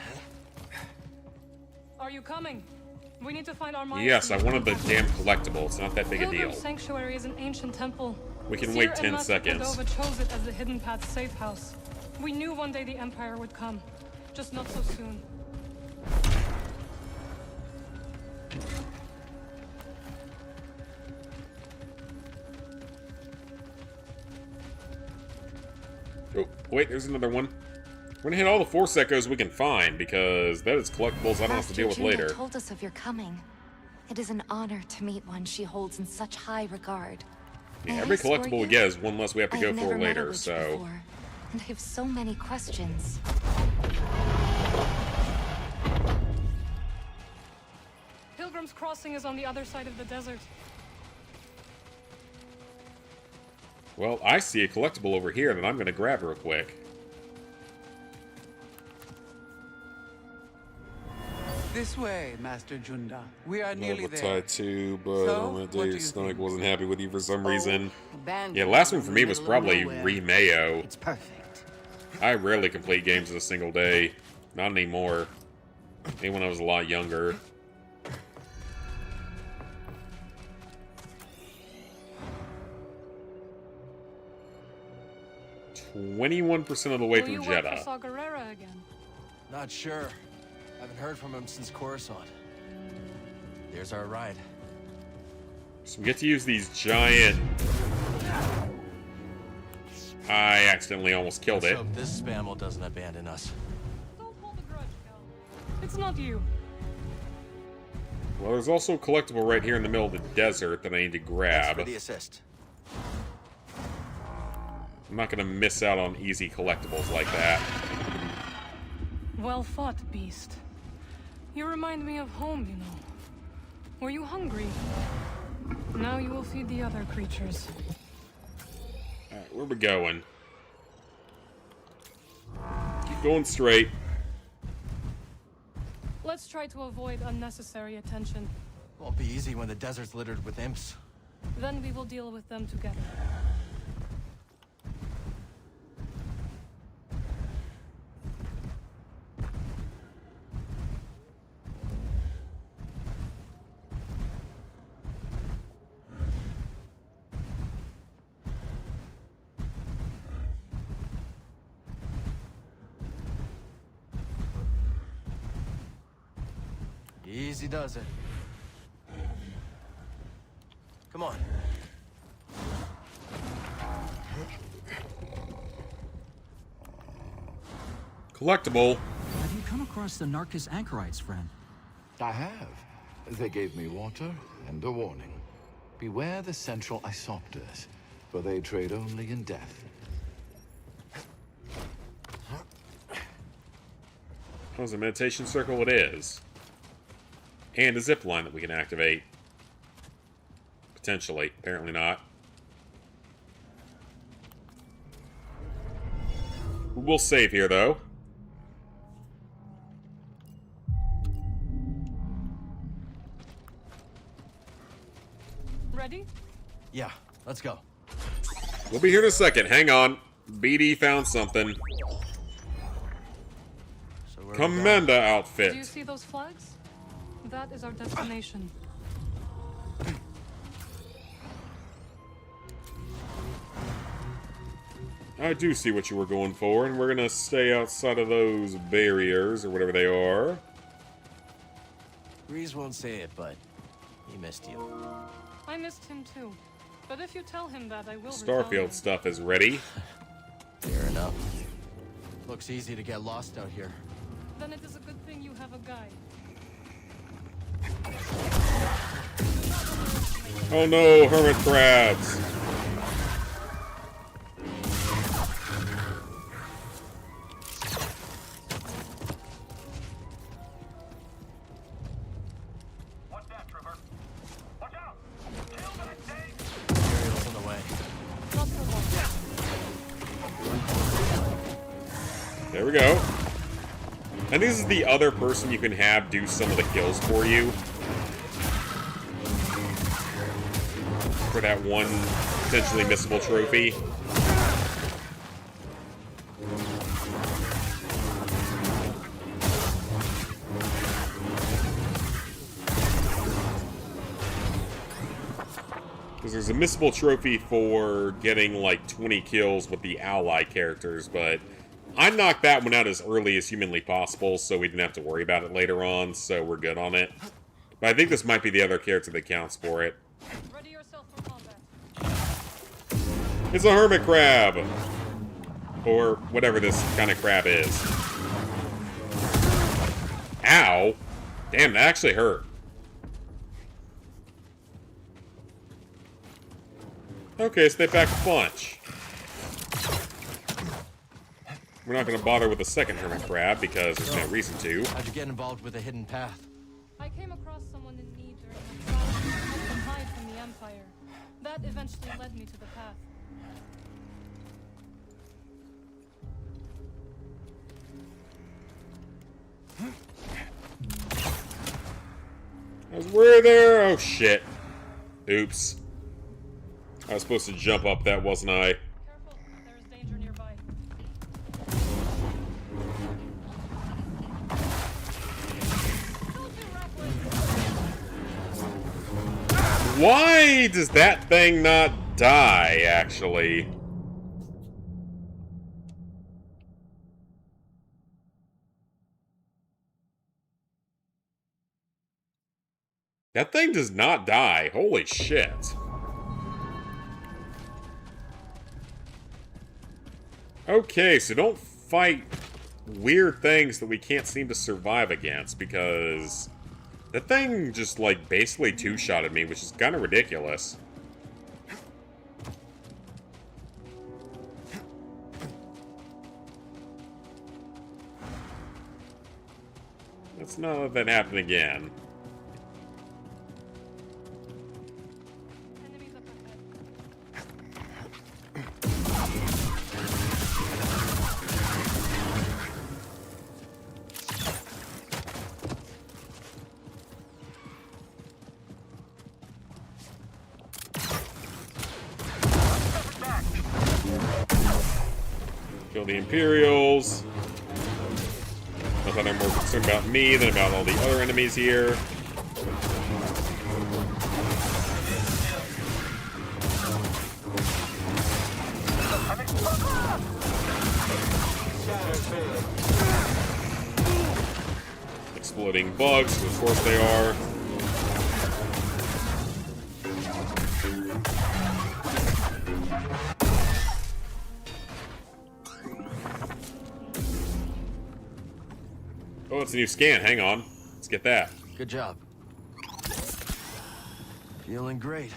Are you coming? We need to find Armias. Yes, I wanted the damn collectible. It's not that big a Pilgrim deal. Sanctuary is an ancient temple. We can Seer wait and 10 Master seconds. Cordova chose it as the Hidden Path safe house. We knew one day the Empire would come. Just not so soon. Oh, wait, there's another one. We're gonna hit all the Force Echoes we can find, because that is collectibles I don't have to deal with Master Junda later. told us of your coming. It is an honor to meet one she holds in such high regard. Yeah, May I every escort collectible we you? get is one less we have to I've go never for met a later, witch so... before, and I have so many questions. Pilgrim's Crossing is on the other side of the desert. Well, I see a collectible over here that I'm gonna grab real quick. This way, Master Junda. We are nearly Love a there. tattoo, but So, on that what day do your you stomach think? wasn't happy with you for some Oh, reason. abandoned Yeah, last one in for the me was middle of probably nowhere. Remayo. It's perfect. I rarely complete games in a single day. Not anymore. Maybe when I was a lot younger. %21% of the way Will you through work for Jeddah. Saw Gerrera again? Not sure. Haven't heard from him since Coruscant. There's our ride. So we get to use these giant... I accidentally almost killed Let's it. hope this spamel doesn't abandon us. Don't hold a grudge, Cal. It's not you. Well, there's also a collectible right here in the middle of the desert that I need to Thanks grab. for the assist. I'm not gonna miss out on easy collectibles like that. Well fought, beast. You remind me of home, you know. Were you hungry? Now you will feed the other creatures. Alright, where we going? Keep going straight. Let's try to avoid unnecessary attention. Won't be easy when the desert's littered with imps. Then we will deal with them together. Easy does it. Come on. Collectible. Have you come across the Narcus anchorites, friend? I have. They gave me water and a warning. Beware the central isopters, for they trade only in death. Oh, it's a meditation circle it is. And a zip line that we can activate. Potentially. Apparently not. We'll save here, though. Ready? Yeah, let's go. We'll be here in a second. Hang on. BD found something. So Commanda outfit. Do you see those flags? That is our destination. I do see what you were going for, and we're gonna stay outside of those barriers, or whatever they are. Grease won't say it, but he missed you. I missed him too. But if you tell him that, I will Starfield stuff is ready. Fair enough. Looks easy to get lost out here. Then it is a good thing you have a guide. Oh no, hermit crabs! Materials in the way. There we go. And this is the other person you can have do some of the kills for you. For that one potentially missable trophy. Because there's a missable trophy for getting like 20 kills with the ally characters, but I knocked that one out as early as humanly possible, so we didn't have to worry about it later on, so we're good on it. But I think this might be the other character that counts for it. Ready yourself for combat. It's a hermit crab! Or whatever this kind of crab is. Ow! Damn, that actually hurt. Okay, so they packed a bunch. We're not going to bother with the second hermit crab because there's no reason to. How'd you get involved with a hidden path? I came across someone in need during my travels to help them hide from the Empire. That eventually led me to the path. I was way there! Oh shit. Oops. I was supposed to jump up that, wasn't I? Careful, there is danger nearby. Why does that thing not die, actually? That thing does not die. Holy shit. Okay, so don't fight weird things that we can't seem to survive against, because that thing just, like, basically two-shotted me, which is kind of ridiculous. Let's not let that happen again. Kill the Imperials. I thought I'm more concerned about me than about all the other enemies here. exploding bugs, of course they are. Oh, it's a new scan. Hang on. Let's get that. Good job. Feeling great.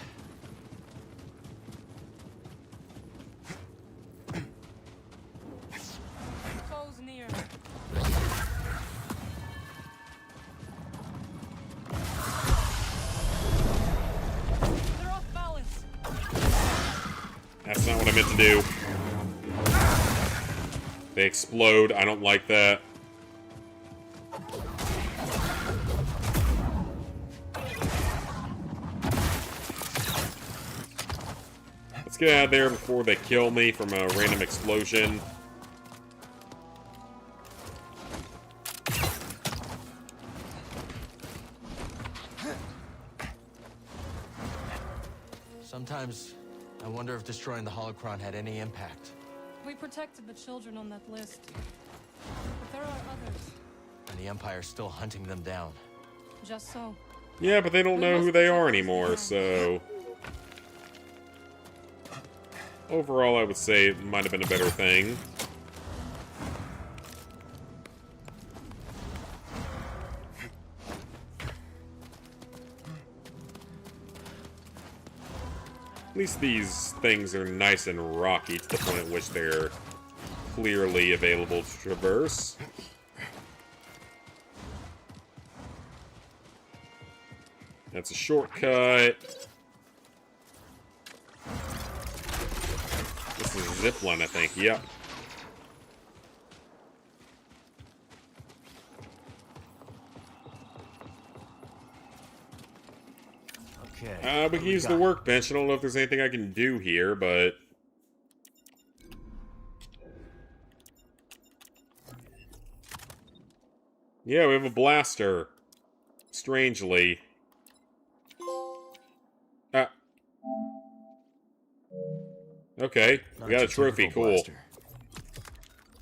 Foes near. They're off balance. That's not what I meant to do. They explode. I don't like that. Let's get out of there before they kill me from a random explosion. Sometimes I wonder if destroying the holocron had any impact. We protected the children on that list. But there are others. And the Empire's still hunting them down. Just so. Yeah, but they don't know who they are anymore, so... Overall, I would say it might have been a better thing. At least these things are nice and rocky to the point at which they're clearly available to traverse. That's a shortcut. This is a zip line, I think. Yep. Okay. We can use the workbench. I don't know if there's anything I can do here, but... Yeah, we have a blaster. Strangely. Okay, we got a trophy. Cool. Blaster.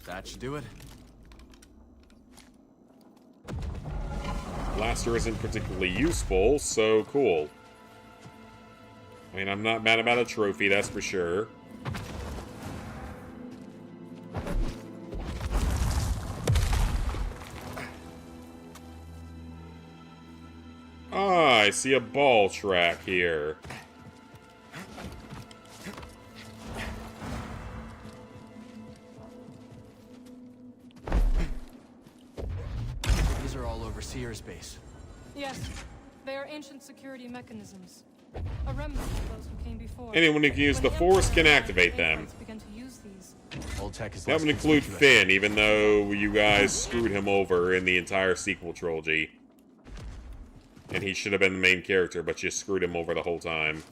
That should do it. Blaster isn't particularly useful, so cool. I mean, I'm not mad about a trophy, that's for sure. Ah, I see a ball track here. These are all over Seer's base. Yes, they are ancient security mechanisms. A remnant of those who came before. Anyone who can use the Force can activate them. Began to use these. Old tech is That would include Finn, even though you guys screwed him over in the entire sequel trilogy. And he should have been the main character, but you screwed him over the whole time.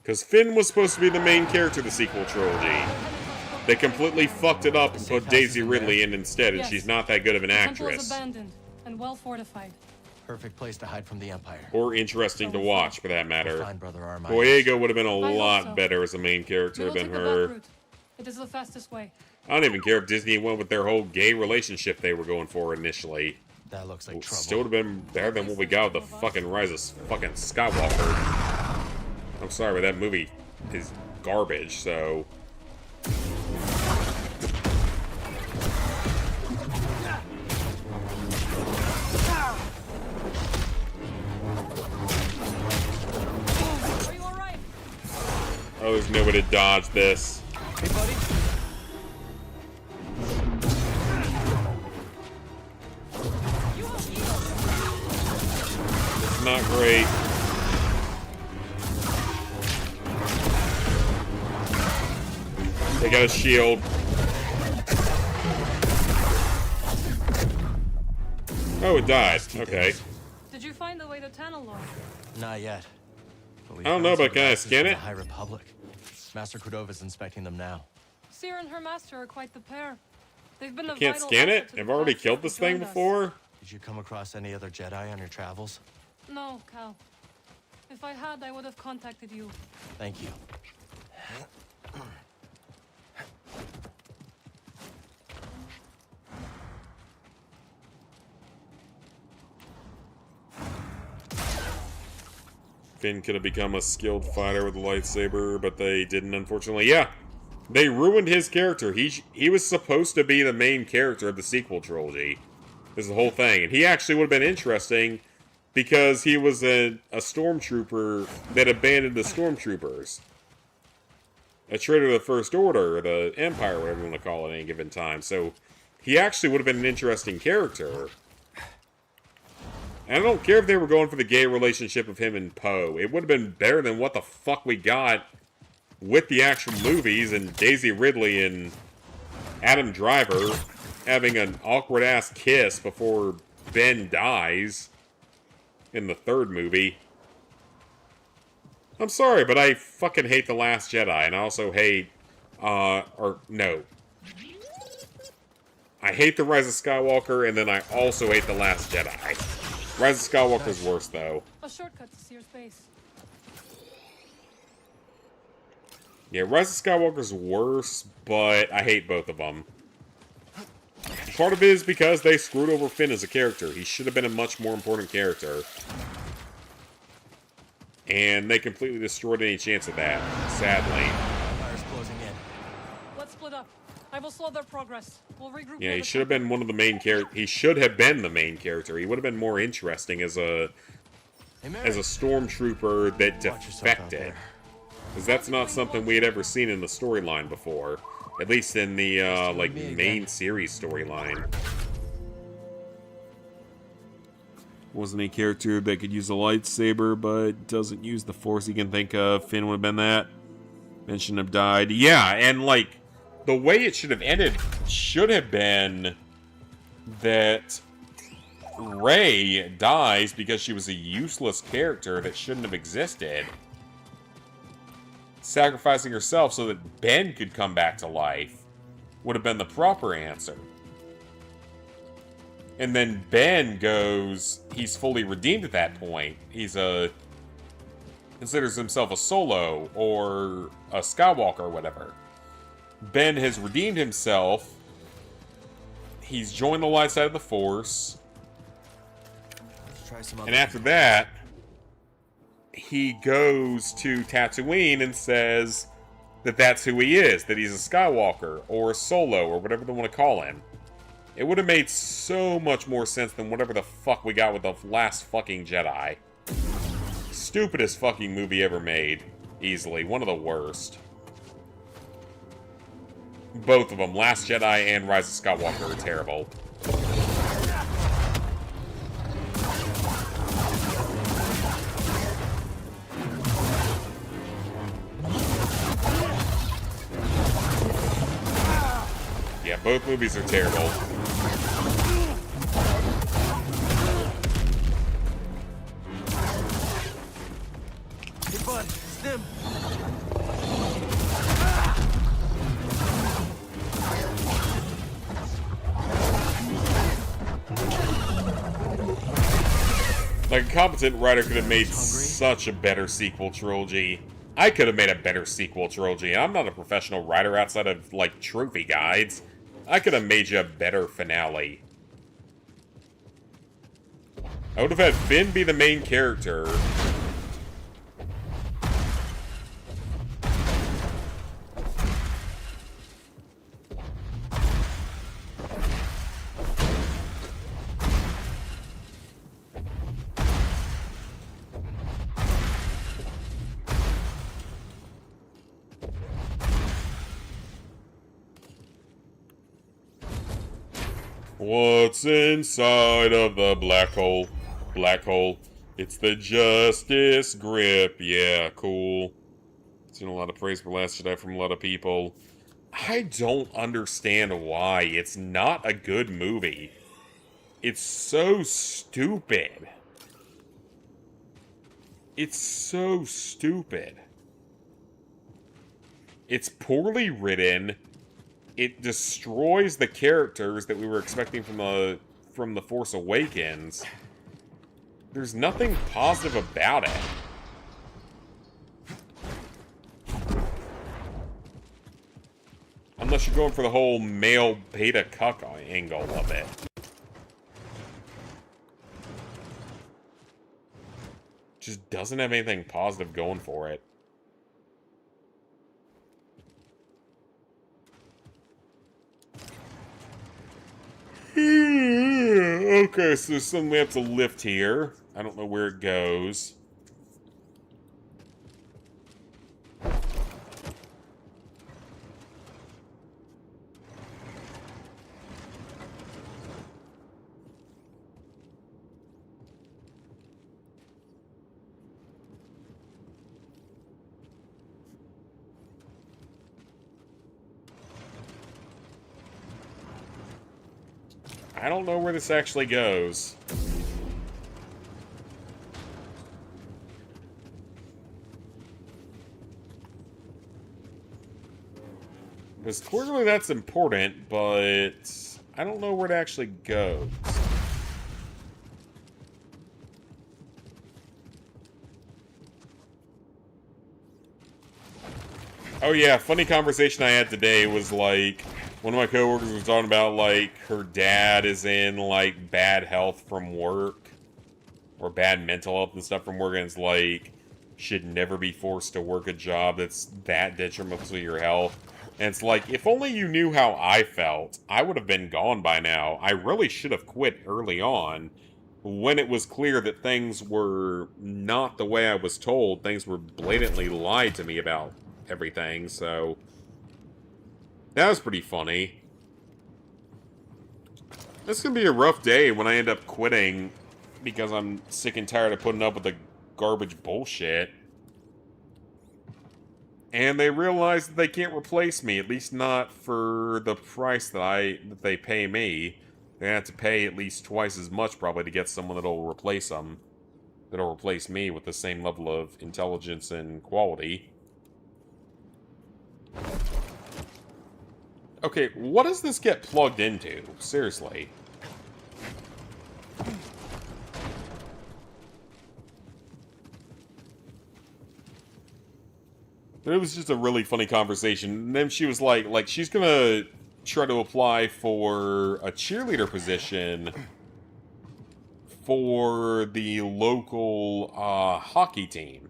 Because Finn was supposed to be the main character of the sequel trilogy. They completely fucked it up and put Daisy Ridley in instead, and she's not that good of an Temple is actress. abandoned and well fortified. Perfect place to hide from the Empire. Or interesting to watch, for that matter. We'll find Brother Armine. Boyega would have been a I hope lot so. better as a main We character will than take the her. back route. It is the fastest way. I don't even care if Disney went with their whole gay relationship they were going for initially. That looks like trouble. Still would have been better than what we got with the fucking Rise of fucking Skywalker. I'm sorry, but that movie is garbage, so... Are you alright? Oh, there's no way to dodge this. Hey, buddy. It's not great. They got a shield. Oh, it died. Okay. Did you find the way to Tanalor? Not yet. But we I don't know, found but can I some scan devices from it? the High Republic. Master Cordova's inspecting them now. Seer and her master are quite the pair. They've been You a can't vital scan asset it? to the I've already Council killed who this thing joined us. before? Did you come across any other Jedi on your travels? No, Cal. If I had, I would have contacted you. Thank you. Finn could have become a skilled fighter with a lightsaber, but they didn't, unfortunately. Yeah, they ruined his character. He was supposed to be the main character of the sequel trilogy. This is the whole thing. And he actually would have been interesting because he was a stormtrooper that abandoned the stormtroopers. A traitor to the First Order, or the Empire, whatever you want to call it at any given time. So he actually would have been an interesting character. And I don't care if they were going for the gay relationship of him and Poe. It would have been better than what the fuck we got with the actual movies and Daisy Ridley and Adam Driver having an awkward-ass kiss before Ben dies in the third movie. I'm sorry, but I fucking hate The Last Jedi, and I also hate, no. I hate The Rise of Skywalker, and then I also hate The Last Jedi. Rise of Skywalker's worse, though. A shortcut to Sears Base. Yeah, Rise of Skywalker's worse, but I hate both of them. Part of it is because they screwed over Finn as a character. He should have been a much more important character. And they completely destroyed any chance of that, sadly. Empire's closing in. Let's split up. I will slow their progress. We'll regroup. Yeah, he should have been one of the main characters. He should have been the main character. He would have been more interesting as a stormtrooper that defected. Because that's not something we had ever seen in the storyline before. At least in the, like, main series storyline. Wasn't a character that could use a lightsaber, but doesn't use the Force he can think of. Finn would have been that. Ben shouldn't have died. Yeah, and, like, the way it should have ended should have been that Rey dies because she was a useless character that shouldn't have existed. Sacrificing herself so that Ben could come back to life would have been the proper answer. And then Ben goes, he's fully redeemed at that point. He's considers himself a Solo or a Skywalker or whatever. Ben has redeemed himself. He's joined the light side of the Force. And after that, he goes to Tatooine and says that that's who he is, that he's a Skywalker or a Solo or whatever they want to call him. It would have made so much more sense than whatever the fuck we got with the last fucking Jedi. Stupidest fucking movie ever made. Easily. One of the worst. Both of them, Last Jedi and Rise of Skywalker, are terrible. Yeah, both movies are terrible. Hey, bud, it's them. Like, a competent writer could have made such a better sequel trilogy. I could have made a better sequel trilogy. I'm not a professional writer outside of, like, trophy guides. I could have made you a better finale. I would have had Finn be the main character. What's inside of the black hole? Black hole. It's the Justice Grip. Yeah, cool. Seen a lot of praise for Last Jedi from a lot of people. I don't understand why. It's not a good movie. It's so stupid. It's so stupid. It's poorly written. it destroys the characters that we were expecting from the Force Awakens. There's nothing positive about it. Unless you're going for the whole male beta cuck angle of it. Just doesn't have anything positive going for it. Okay, so there's something we have to lift here. I don't know where it goes. I don't know where this actually goes. Because clearly that's important, but I don't know where it actually goes. Oh yeah, funny conversation I had today was like, one of my coworkers was talking about like her dad is in like bad health from work or bad mental health and stuff from work, and it's like should never be forced to work a job that's that detrimental to your health. And it's like, if only you knew how I felt, I would have been gone by now. I really should have quit early on when it was clear that things were not the way I was told. Things were blatantly lied to me about everything, so that was pretty funny. It's gonna be a rough day when I end up quitting because I'm sick and tired of putting up with the garbage bullshit. And they realize that they can't replace me, at least not for the price that they pay me. They have to pay at least twice as much probably to get someone that'll replace them. That'll replace me with the same level of intelligence and quality. Okay, what does this get plugged into? Seriously. But it was just a really funny conversation. And then she was like she's gonna try to apply for a cheerleader position for the local hockey team.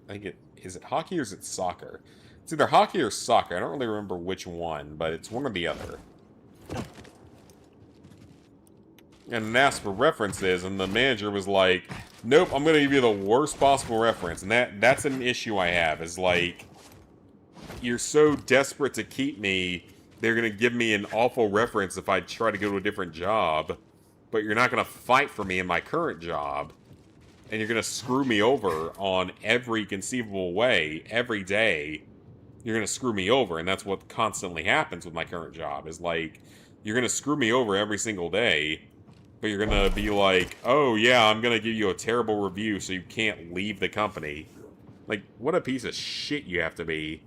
I think is it hockey or is it soccer? It's either hockey or soccer. I don't really remember which one, but it's one or the other. And asked for references, and the manager was like, nope, I'm going to give you the worst possible reference. And that's an issue I have, is like, you're so desperate to keep me, they're going to give me an awful reference if I try to go to a different job, but you're not going to fight for me in my current job. And you're going to screw me over on every conceivable way, every day. You're going to screw me over, and that's what constantly happens with my current job, is like, you're going to screw me over every single day, but you're going to be like, oh yeah, I'm going to give you a terrible review so you can't leave the company. Like, what a piece of shit you have to be.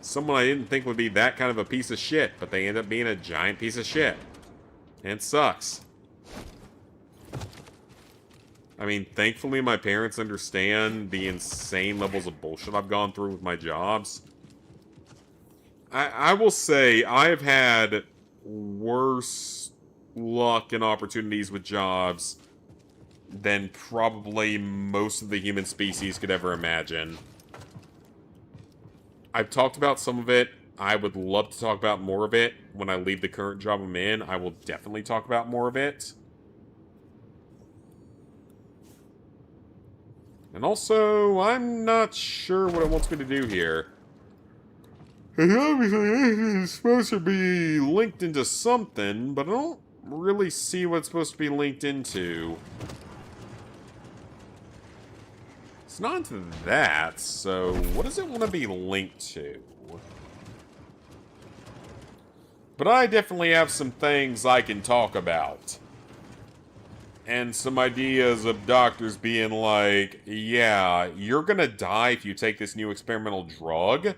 Someone I didn't think would be that kind of a piece of shit, but they end up being a giant piece of shit. And it sucks. I mean, thankfully my parents understand the insane levels of bullshit I've gone through with my jobs. I will say, I've had worse luck and opportunities with jobs than probably most of the human species could ever imagine. I've talked about some of it. I would love to talk about more of it when I leave the current job I'm in. I will definitely talk about more of it. And also, I'm not sure what it wants me to do here. And obviously, it's supposed to be linked into something, but I don't really see what it's supposed to be linked into. It's not into that, so what does it want to be linked to? But I definitely have some things I can talk about. And some ideas of doctors being like, yeah, you're gonna die if you take this new experimental drug,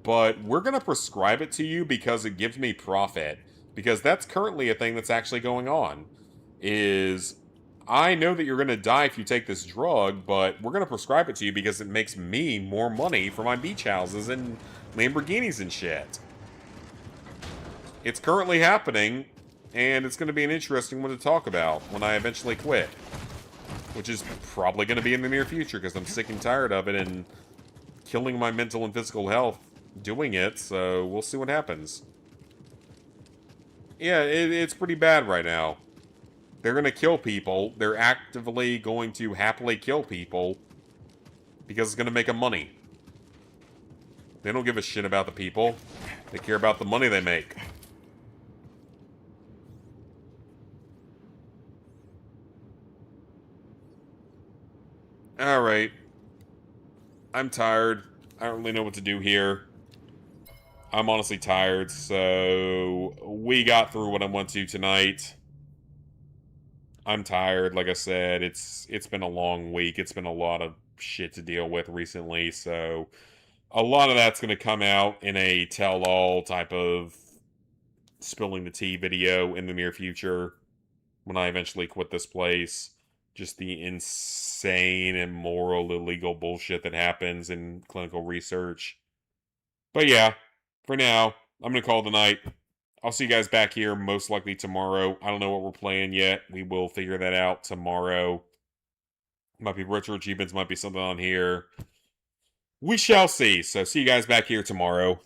but we're going to prescribe it to you because it gives me profit. Because that's currently a thing that's actually going on. Is I know that you're going to die if you take this drug, but we're going to prescribe it to you because it makes me more money for my beach houses and Lamborghinis and shit. It's currently happening, and it's going to be an interesting one to talk about when I eventually quit. Which is probably going to be in the near future because I'm sick and tired of it and killing my mental and physical health doing it, so we'll see what happens. Yeah, it's pretty bad right now. They're going to kill people. They're actively going to happily kill people because it's going to make them money. They don't give a shit about the people. They care about the money they make. Alright. I'm tired. I don't really know what to do here. I'm honestly tired, so we got through what I want to tonight. I'm tired, like I said. It's been a long week. It's been a lot of shit to deal with recently, so a lot of that's going to come out in a tell-all type of spilling the tea video in the near future when I eventually quit this place. Just the insane, immoral, illegal bullshit that happens in clinical research. But yeah, for now, I'm going to call it a night. I'll see you guys back here most likely tomorrow. I don't know what we're playing yet. We will figure that out tomorrow. Might be retro achievements, might be something on here. We shall see. So see you guys back here tomorrow.